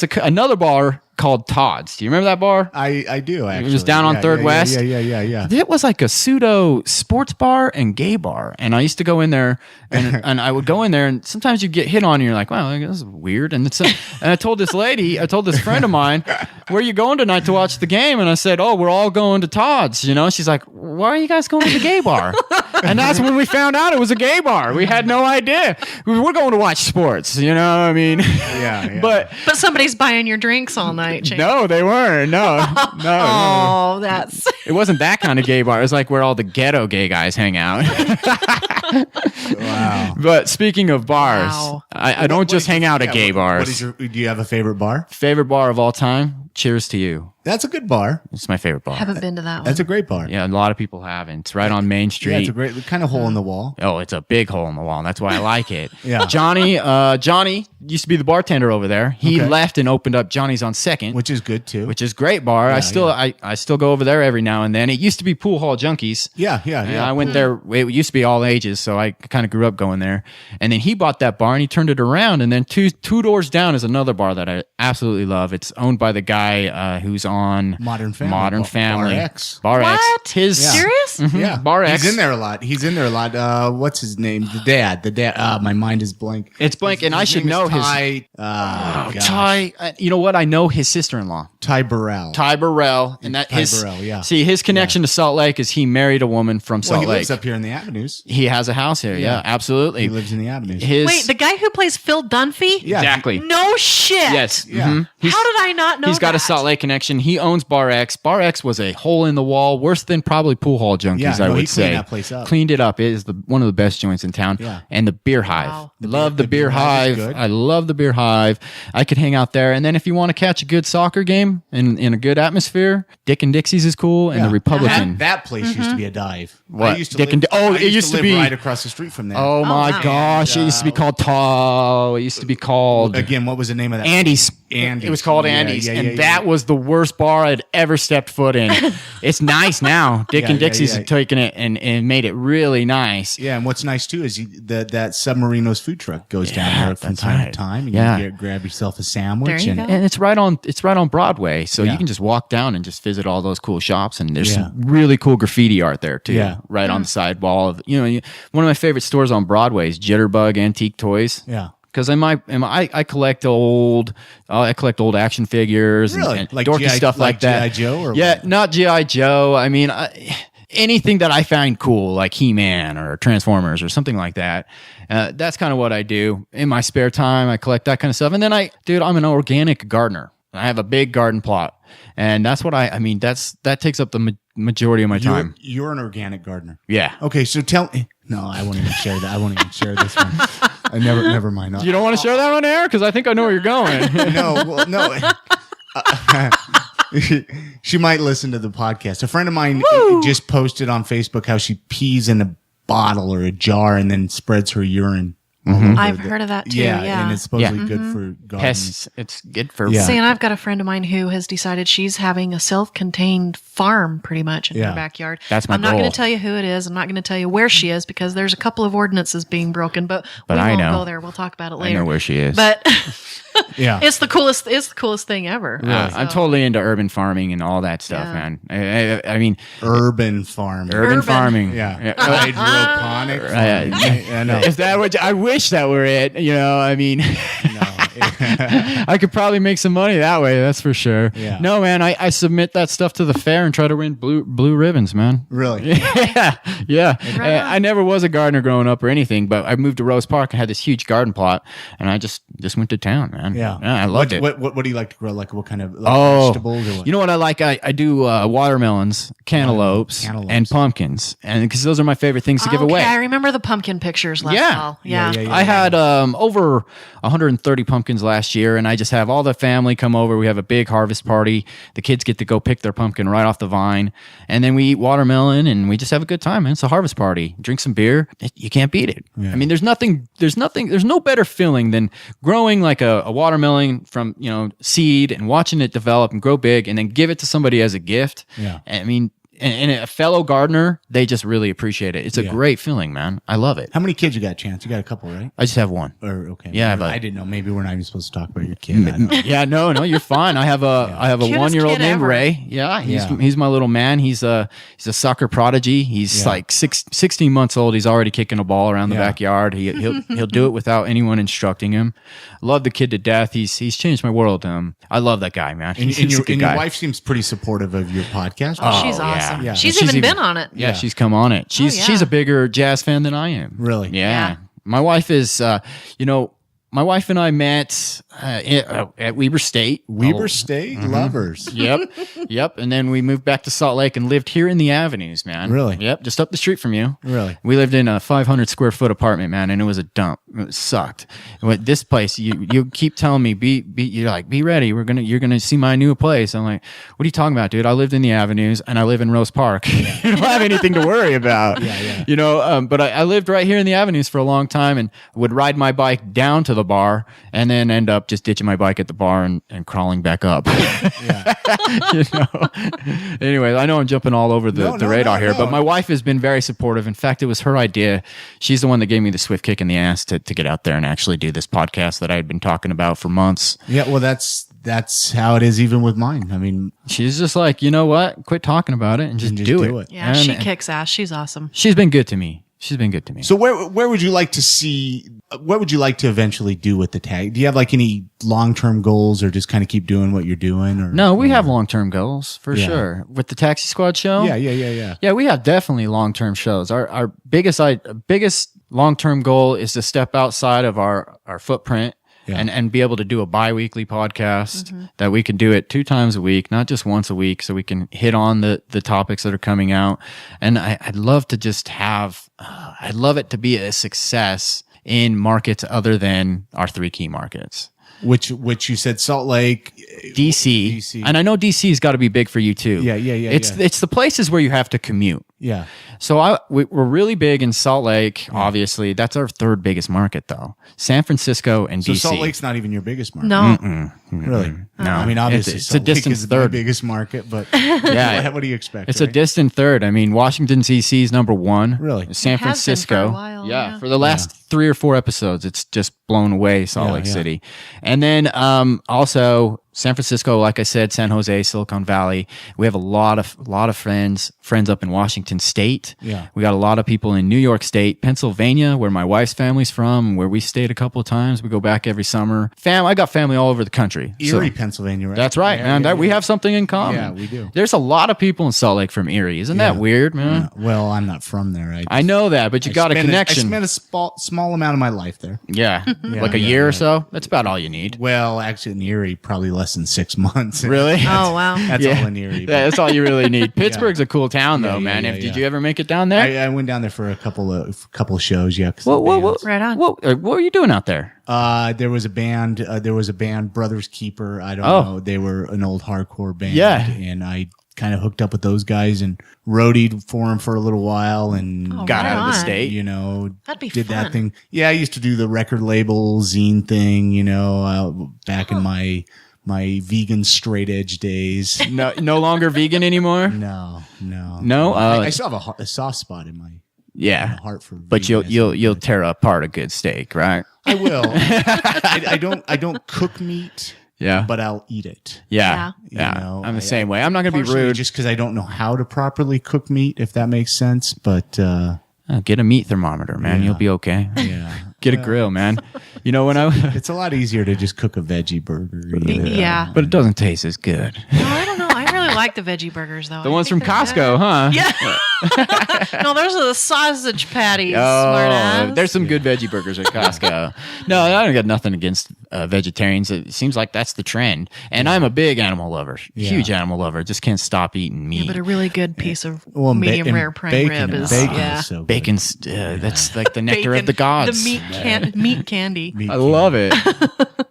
another bar called Todd's. Do you remember that bar? I do, actually. It was down on 3rd West. Yeah. It was like a pseudo sports bar and gay bar. And I used to go in there and I would go in there and sometimes you get hit on and you're like, wow, this is weird. And I told this friend of mine, where are you going tonight to watch the game? And I said, oh, we're all going to Todd's. She's like, why are you guys going to the gay bar? And that's when we found out it was a gay bar. We had no idea. We're going to watch sports, you know what I mean? Yeah. But somebody's buying your drinks all night. No, they weren't. No. Oh, that's... It wasn't that kind of gay bar. It was like where all the ghetto gay guys hang out. Wow. But speaking of bars, I don't just hang out at gay bars. Do you have a favorite bar? Favorite bar of all time? Cheers to You. That's a good bar. It's my favorite bar. Haven't been to that one. That's a great bar. Yeah, a lot of people haven't. It's right on Main Street. Yeah, it's a great kind of hole in the wall. Oh, it's a big hole in the wall. And that's why I like it. Yeah. Johnny used to be the bartender over there. He left and opened up Johnny's on Second, which is good too. Which is great bar. Yeah, I still go over there every now and then. It used to be Pool Hall Junkies. Yeah. I went there. It used to be all ages, so I kind of grew up going there. And then he bought that bar and he turned it around. And then two doors down is another bar that I absolutely love. It's owned by the guy who's on Modern Family. Bar X. What? Serious? Mm-hmm. Yeah. Bar X. He's in there a lot. What's his name? The dad. My mind is blank. It's blank, and I should know Ty. Ty. You know what? I know his sister-in-law. Ty Burrell. And that Burrell, yeah. See, his connection to Salt Lake is he married a woman from Salt Lake. He lives up here in the Avenues. He has a house here. Yeah, absolutely. He lives in the Avenues. Wait, the guy who plays Phil Dunphy? Yeah, exactly. No shit. Yes. Yeah. Mm-hmm. How did I not know? He's got a Salt Lake connection. He owns Bar X. Bar X was a hole in the wall, worse than probably Pool Hall Junkies. I would say. Cleaned that place up. Cleaned it up. It is one of the best joints in town. Yeah. And the Beer Hive. Wow. Love the Beer Hive. I love the Beer Hive. I could hang out there. And then if you want to catch a good soccer game in a good atmosphere, Dick and Dixie's is cool. And the Republican. That place used to be a dive. What? I used to Dick live, and it used to be right across the street from there. Oh my gosh! It used to be called It used to be called again. What was the name of that? Andy's. Andy's. It was called Andy's, and that was the worst bar I'd ever stepped foot in. It's nice now. Dick and Dixie's have taken it and made it really nice. Yeah, and what's nice too is that Submarinos food truck goes down there from time to time, and you can grab yourself a sandwich. There you go. And it's right on Broadway, so you can just walk down and just visit all those cool shops. And there's some really cool graffiti art there too. Yeah. Right on the side wall of one of my favorite stores on Broadway is Jitterbug Antique Toys. Yeah. Because I collect old action figures and like dorky stuff like that. G.I. Joe? Or what? Not G.I. Joe. I mean, anything that I find cool, like He-Man or Transformers or something like that. That's kind of what I do in my spare time. I collect that kind of stuff, and then I'm an organic gardener. I have a big garden plot, and that's what that takes up the majority of my time. You're an organic gardener. Yeah. Okay, so tell me. No, I won't even share that. I won't even share this one. Never mind. You don't want to share that on air? Because I think I know where you're going. No. She might listen to the podcast. A friend of mine just posted on Facebook how she pees in a bottle or a jar and then spreads her urine. Mm-hmm. I've heard of that too. Yeah, and it's supposedly good for gardening. Pests. It's good for. Yeah. See, and I've got a friend of mine who has decided she's having a self-contained farm, pretty much in her backyard. That's my I'm not going to tell you who it is. I'm not going to tell you where she is because there's a couple of ordinances being broken. But we won't go there. We'll talk about it later. I know where she is. But yeah, it's the coolest thing ever. Really? I'm totally into urban farming and all that stuff, man. I mean, urban farming. Urban farming. Yeah. Hydroponics. I know. If that were, I wish that were it. I mean, I could probably make some money that way. That's for sure. Yeah. No, man, I submit that stuff to the fair and try to win blue ribbons, man. Really? Yeah. I never was a gardener growing up or anything, but I moved to Rose Park and had this huge garden plot, and I just went to town, man. Yeah. I loved it. What do you like to grow? Like what kind of vegetables? Or what? You know what I like? I do watermelons, cantaloupes, and pumpkins, and because those are my favorite things to give away. I remember the pumpkin pictures last fall. Yeah. I had over 130 pumpkins last year, and I just have all the family come over. We have a big harvest party. The kids get to go pick their pumpkin right off the vine, and then we eat watermelon, and we just have a good time, man. It's a harvest party. Drink some beer. You can't beat it. Yeah. I mean, there's no better feeling than growing like a watermelon from seed and watching it develop and grow big, and then give it to somebody as a gift. Yeah. I mean, and a fellow gardener, they just really appreciate it. It's a great feeling, man. I love it. How many kids you got, Chance? You got a couple, right? I just have one. Okay. Yeah, I didn't know. Maybe we're not even supposed to talk about your kid. Yeah, no, you're fine. I have a 1-year-old named Ray. Yeah, he's my little man. He's a soccer prodigy. He's like 16 months old. He's already kicking a ball around the backyard. He'll do it without anyone instructing him. Love the kid to death. He's changed my world. I love that guy, man. And your wife seems pretty supportive of your podcast. Oh, she's awesome. Yeah. She's even been on it. Yeah, she's come on it. She's a bigger jazz fan than I am. Really? Yeah. My wife is, my wife and I met at Weber State. Weber State lovers. Yep. And then we moved back to Salt Lake and lived here in the Avenues, man. Really? Yep. Just up the street from you. Really? We lived in a 500 square foot apartment, man, and it was a dump. It sucked. And this place, you keep telling me, you're like, be ready. You're gonna see my new place. I'm like, what are you talking about, dude? I lived in the Avenues and I live in Rose Park. You don't have anything to worry about. Yeah. You know, but I lived right here in the Avenues for a long time and would ride my bike down to the bar and then end up just ditching my bike at the bar and crawling back up. You know. Anyway, I know I'm jumping all over the radar here, but my wife has been very supportive. In fact, it was her idea. She's the one that gave me the swift kick in the ass to get out there and actually do this podcast that I had been talking about for months. Yeah, well, that's how it is even with mine. I mean, she's just like, you know what? Quit talking about it and just do it. Yeah, she kicks ass. She's awesome. She's been good to me. So where would you like to see? What would you like to eventually do with the tag? Do you have like any long-term goals, or just kind of keep doing what you're doing? Or no, we have long-term goals for sure with the Taxi Squad show. Yeah. Yeah, we have definitely long-term shows. Our biggest long-term goal is to step outside of our footprint. Yeah. And be able to do a bi-weekly podcast that we can do it 2 times a week, not just once a week, so we can hit on the topics that are coming out. And I'd love to just I'd love it to be a success in markets other than our 3 key markets. Which you said Salt Lake, DC. And I know DC's got to be big for you too. Yeah. It's the places where you have to commute. Yeah. So we're really big in Salt Lake, obviously. That's our 3rd biggest market, though. San Francisco and DC. So Salt Lake's not even your biggest market? No. Really? No. I mean, obviously, it's a distant Lake is 3rd. the biggest market, but what do you expect? It's a distant 3rd. I mean, Washington, D.C. is number 1. Really? San Francisco. For a while, yeah. For the last 3 or 4 episodes, it's just blown away Salt Lake City. And then also San Francisco, like I said, San Jose, Silicon Valley. We have a lot of friends up in Washington State. Yeah. We got a lot of people in New York State, Pennsylvania, where my wife's family's from, where we stayed a couple of times. We go back every summer. I got family all over the country. Erie, Pennsylvania, right? That's right, man. We have something in common. Yeah, we do. There's a lot of people in Salt Lake from Erie. Isn't that weird, man? Yeah. Well, I'm not from there. I know that, but you got a connection. I spent a small amount of my life there. Yeah. Like a year or so. That's about all you need. Well, actually, in Erie, probably less than 6 months. Really? Oh, wow. That's all in Erie. Yeah, that's all you really need. Pittsburgh's a cool town, though, man. Did you ever make it down there? I went down there for a couple of shows. Yeah. Right on. What were you doing out there? There was a band, Brothers Keeper. I don't know. They were an old hardcore band. Yeah. And I kind of hooked up with those guys and roadied for them for a little while and got out of the state. You know, that'd be did fun. that thing. Yeah, I used to do the record label zine thing. You know, back in my vegan straight edge days. No longer vegan anymore. No. I still have a soft spot in my heart for. But veganism. you'll tear apart a good steak, right? I will. I don't cook meat. Yeah, but I'll eat it. Yeah. You know, I'm the same way. I'm not going to be rude just because I don't know how to properly cook meat, if that makes sense. But get a meat thermometer, man. You'll be okay. Yeah. Get a grill, man. You know when it's a lot easier to just cook a veggie burger. Yeah. But it doesn't taste as good. No, I don't know. I really like the veggie burgers, though. The ones from Costco, huh? Yeah. No, those are the sausage patties. There's some good veggie burgers at Costco. No, I don't got nothing against vegetarians. It seems like that's the trend. And I'm a big animal lover, huge animal lover. Just can't stop eating meat. Yeah, but a really good piece of medium rare prime rib is so bacon's that's like the nectar of the gods. The meat candy. I love it.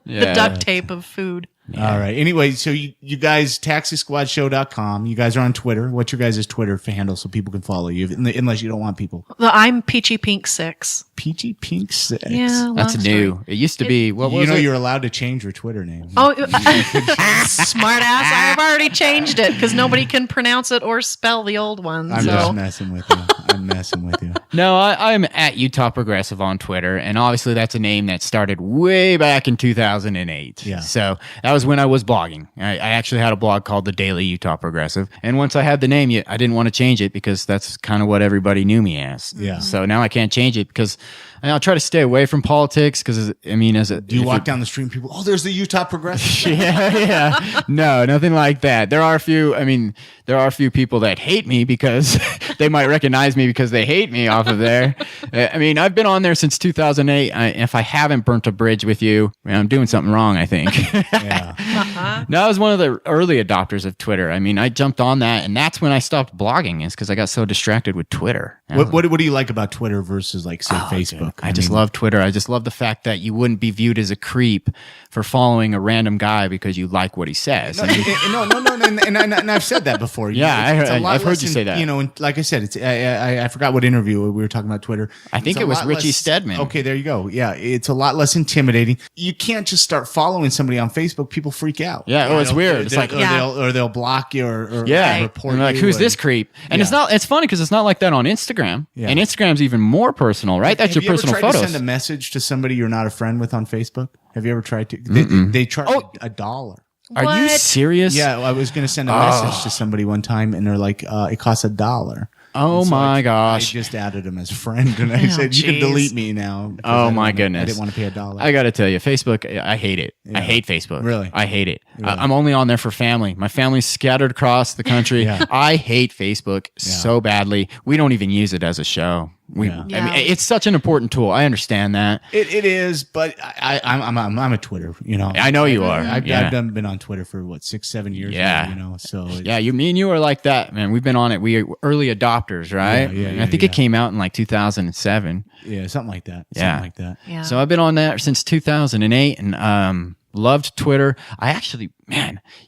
The duct tape of food. Yeah. All right. Anyway, so you guys, taxisquadshow.com. You guys are on Twitter. What's your guys' Twitter handle so people can follow you, unless you don't want people? I'm Peachy Pink 6. Peachy Pink 6. Yeah, that's new. It used to be. What was it? You're allowed to change your Twitter name. Oh, smart ass! I have already changed it because nobody can pronounce it or spell the old one. I'm just messing with you. No, I'm at Utah Progressive on Twitter, and obviously that's a name that started way back in 2008. Yeah. So that was when I was blogging. I actually had a blog called The Daily Utah Progressive, and once I had the name, I didn't want to change it because that's kind of what everybody knew me as. Yeah. So now I can't change it because I'll try to stay away from politics because, I mean, do you walk down the street and people, there's the Utah Progressive? Yeah. No, nothing like that. There are a few people that hate me because they might recognize me because they hate me off of there. I mean, I've been on there since 2008. If I haven't burnt a bridge with you, man, I'm doing something wrong, I think. No, I was one of the early adopters of Twitter. I mean, I jumped on that, and that's when I stopped blogging, is because I got so distracted with Twitter. What do you like about Twitter versus, like, say, Facebook? I just love Twitter. I just love the fact that you wouldn't be viewed as a creep for following a random guy because you like what he says. No, and I've said that before. I've heard you say that. You know, and like I said, it's I forgot what interview we were talking about Twitter. I think it was Richie Stedman. Okay, there you go. Yeah, it's a lot less intimidating. You can't just start following somebody on Facebook. People freak out. Yeah, it's weird. It's like they'll block you or report you. Like, who's this creep? And it's funny because it's not like that on Instagram. Yeah. And Instagram's even more personal, right? That's your personal photos. Have you ever tried to send a message to somebody you're not a friend with on Facebook? Have you ever tried to? They charge $1. Are you serious? Yeah, I was going to send a message to somebody one time, and they're like, it costs $1. Oh my gosh! I just added him as friend, and I said, "You can delete me now." Oh my goodness! I didn't want to pay $1. I got to tell you, Facebook. I hate it. Yeah. I hate Facebook. Really? I hate it. Really? I'm only on there for family. My family's scattered across the country. I hate Facebook so badly. We don't even use it as a show. I mean, it's such an important tool. I understand that. It is, but I'm a Twitter. You know, I know you are. I've been on Twitter for 6-7 years. Yeah, now, you know. So me and you are like that, man. We've been on it. We are early adopters, right? I think it came out in like 2007. Yeah, something like that. Yeah. So I've been on that since 2008, and loved Twitter.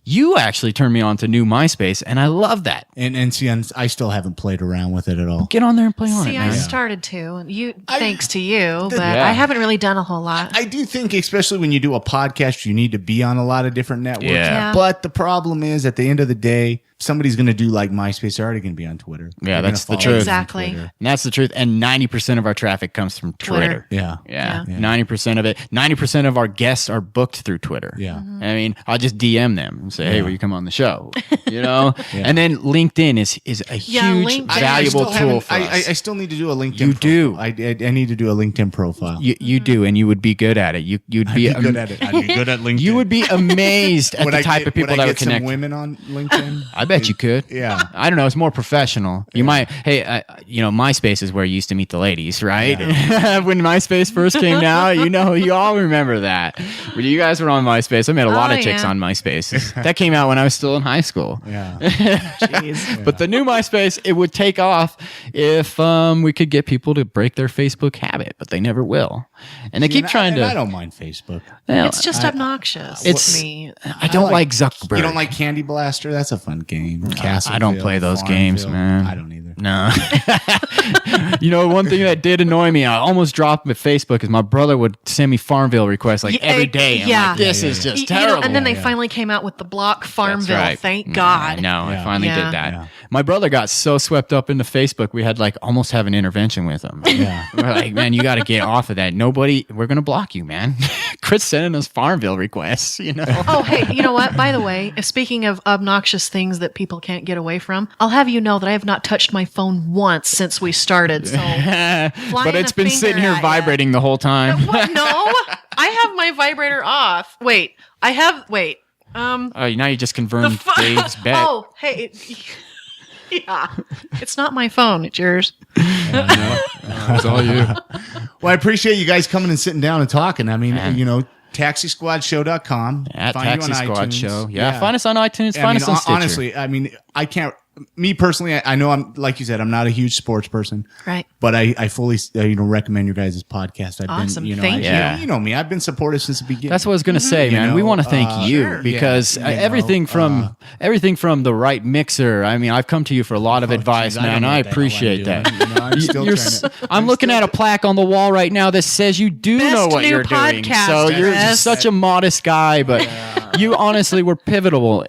You actually turned me on to new MySpace, and I love that. And see, I still haven't played around with it at all. Get on there and play on it. See, I started to, thanks to you, but I haven't really done a whole lot. I do think, especially when you do a podcast, you need to be on a lot of different networks. Yeah. But the problem is, at the end of the day, somebody's going to do like MySpace. They're already going to be on Twitter. Yeah, that's the truth. Exactly. And that's the truth. And 90% of our traffic comes from Twitter. Yeah. 90% of it. 90% of our guests are booked through Twitter. Yeah. Mm-hmm. I mean, I'll just DM them and say, hey, will you come on the show? You know? And then LinkedIn is a huge, valuable tool for us. I still need to do a LinkedIn You do. I need to do a LinkedIn profile. You do, and you would be good at it. You'd be good at it. I'd be good at LinkedIn. You would be amazed at the type of people that would connect. Some women on LinkedIn? I bet you could. Yeah. I don't know. It's more professional. You might, MySpace is where you used to meet the ladies, right? Yeah. When MySpace first came out, you all remember that. When you guys were on MySpace, I met a lot of chicks on MySpace. That came out when I was still in high school. Yeah. Jeez. But the new MySpace, it would take off if we could get people to break their Facebook habit, but they never will. And they keep trying to. I don't mind Facebook. It's just obnoxious to me. I don't like Zuckerberg. You don't like Candy Blaster? That's a fun game. I don't play those games, man. I don't either. No. One thing that did annoy me, I almost dropped with Facebook, is my brother would send me Farmville requests every day. I'm like, this is just terrible. And then they finally came out with the block Farmville. Right. Thank God. I finally did that. Yeah. My brother got so swept up into Facebook, we had almost have an intervention with him. Yeah. We're like, man, you got to get off of that. We're going to block you, man. Quit sending us Farmville requests, Oh, hey, you know what? By the way, speaking of obnoxious things that people can't get away from, I'll have you know that I have not touched my phone once since we started. So, but it's been sitting here vibrating the whole time. What? No, I have my vibrator off. Wait. Oh, now you just confirmed Dave's bet. Oh, hey. Yeah. It's not my phone. It's yours. It's all you. Well, I appreciate you guys coming and sitting down and talking. I mean, TaxiSquadShow.com. At Taxi Squad Show. Yeah, find us on iTunes. Find us on Stitcher. Honestly, I mean, I can't. Me personally, I know I'm, like you said, I'm not a huge sports person, right? But I fully, recommend your guys' podcast. Awesome. Thank you. You know me. I've been supportive since the beginning. That's what I was going to say, man. We want to thank you because everything from the right mixer. I mean, I've come to you for a lot of advice, man. I appreciate that. I'm looking at a plaque on the wall right now that says you do know what you're doing. So you're just such a modest guy, but you honestly were pivotal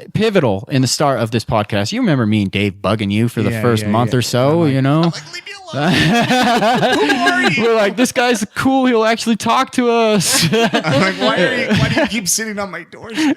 in the start of this podcast. You remember me and Dave bugging you for the first month or so, I'm like, leave me alone. Who are you? We're like, this guy's cool. He'll actually talk to us. I'm like, why do you keep sitting on my doorstep?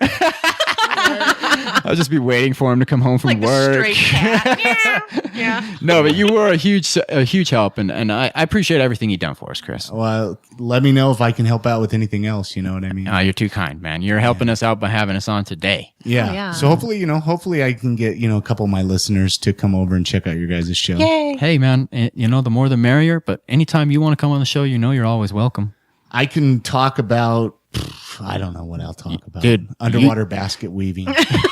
I'll just be waiting for him to come home from like work. The stray cat. Yeah. No, but you were a huge help, and I appreciate everything you've done for us, Chris. Well, let me know if I can help out with anything else. You know what I mean? You're too kind, man. You're helping us out by having us on today. Yeah. Oh, yeah. So hopefully I can get, a couple of my listeners to come over and check out your guys' show. Yay. Hey, man, the more the merrier, but anytime you want to come on the show, you're always welcome. I can talk about, I don't know what I'll talk about. Dude, underwater basket weaving,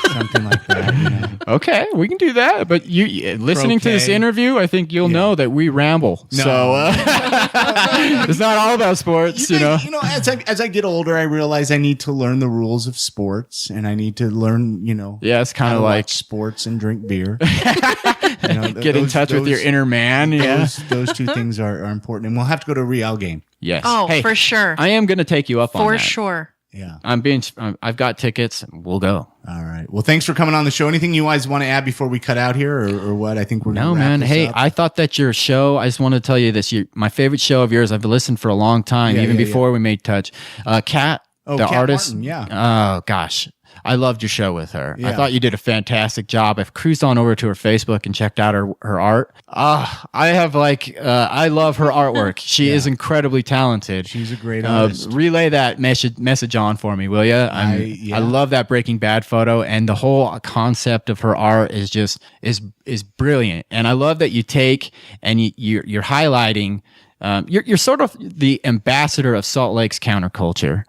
something like that. Okay, we can do that. But you listening to this interview, I think you'll know that we ramble. No. So it's not all about sports, As I get older, I realize I need to learn the rules of sports, and I need to learn, Yeah, it's kind of like watch sports and drink beer. Get in touch with your inner man. Those two things are important, and we'll have to go to a Real game. Yes. Oh, hey, for sure. I am going to take you up on that. For sure. Yeah. I've got tickets. We'll go. All right. Well, thanks for coming on the show. Anything you guys want to add before we cut out here or what? I think we're going to wrap man. this Hey, up. I thought that your show, I just want to tell you this. My favorite show of yours, I've listened for a long time, before we made touch. Kat, the Kat artist. Martin, yeah. Oh, gosh. I loved your show with her. Yeah. I thought you did a fantastic job. I've cruised on over to her Facebook and checked out her art. I love her artwork. She is incredibly talented. She's a great artist. Relay that message on for me, will you? I love that Breaking Bad photo, and the whole concept of her art is brilliant. And I love that you take and you're highlighting. You're sort of the ambassador of Salt Lake's counterculture,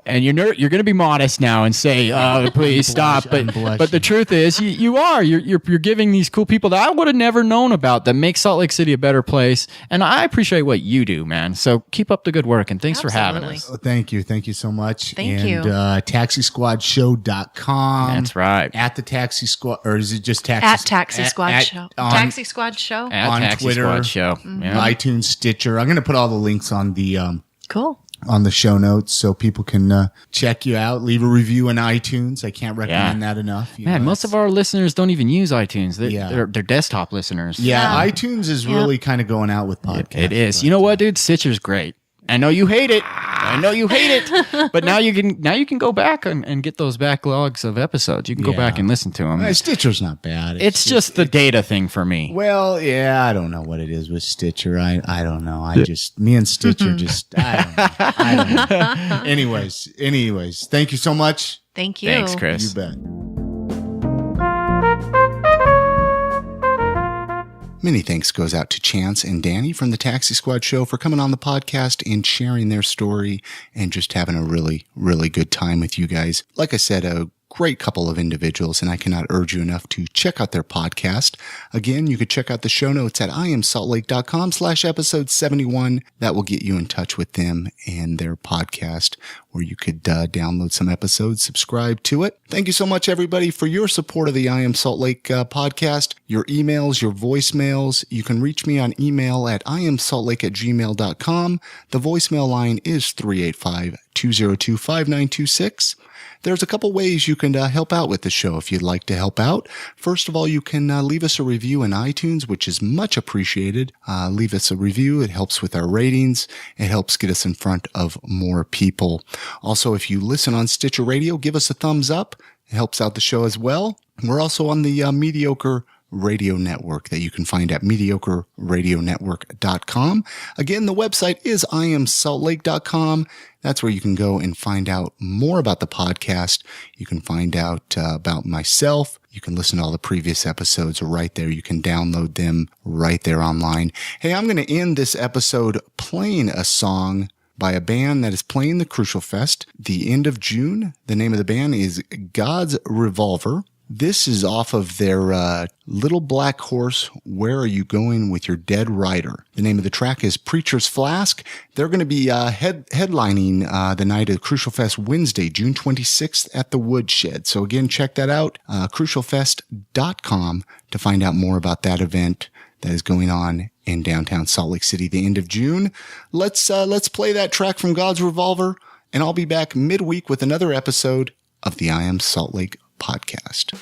and you're going to be modest now and say, "Please stop." But the truth is, you're giving these cool people that I would have never known about that make Salt Lake City a better place. And I appreciate what you do, man. So keep up the good work, and thanks for having us. Thank you so much. Thank you. TaxiSquadShow.com. That's right. At the Taxi Squad, or is it just Taxi? At Taxi Squad Show. Taxi Squad Show. At on Taxi Twitter, Squad Show. Yeah. iTunes, Stitcher. I'm going to put all the links on the Cool. on the show notes so people can check you out. Leave a review in iTunes. I can't recommend that enough. Most of our listeners don't even use iTunes. They're desktop listeners. Yeah, iTunes is really kind of going out with podcasts. It is. You know what, dude? Stitcher's great. I know you hate it. But now you can go back and get those backlogs of episodes. You can go back and listen to them. Stitcher's not bad. It's just the data thing for me. Well, yeah, I don't know what it is with Stitcher. I don't know. Me and Stitcher I don't know. Anyways, thank you so much. Thank you. Thanks, Chris. You bet. Many thanks goes out to Chanse and Dani from the Taxi Squad Show for coming on the podcast and sharing their story and just having a really, really good time with you guys. Like I said, a great couple of individuals, and I cannot urge you enough to check out their podcast. Again, you could check out the show notes at iamsaltlake.com/episode 71. That will get you in touch with them and their podcast, where you could download some episodes, subscribe to it. Thank you so much, everybody, for your support of the I Am Salt Lake podcast, your emails, your voicemails. You can reach me on email at iamsaltlake@gmail.com. The voicemail line is 385-202-5926. There's a couple ways you can help out with the show if you'd like to help out. First of all, you can leave us a review in iTunes, which is much appreciated. Leave us a review. It helps with our ratings. It helps get us in front of more people. Also, if you listen on Stitcher Radio, give us a thumbs up. It helps out the show as well. We're also on the Mediocre Radio Network that you can find at mediocreradionetwork.com. Again, the website is iamsaltlake.com. That's where you can go and find out more about the podcast. You can find out about myself. You can listen to all the previous episodes right there. You can download them right there online. Hey, I'm going to end this episode playing a song by a band that is playing the Crucial Fest the end of June. The name of the band is God's Revolver. This is off of their Little Black Horse, Where Are You Going With Your Dead Rider? The name of the track is Preacher's Flask. They're going to be headlining the night of Crucial Fest Wednesday, June 26th at the Woodshed. So again, check that out, crucialfest.com, to find out more about that event that is going on in downtown Salt Lake City the end of June. Let's play that track from God's Revolver, and I'll be back midweek with another episode of the I Am Salt Lake podcast.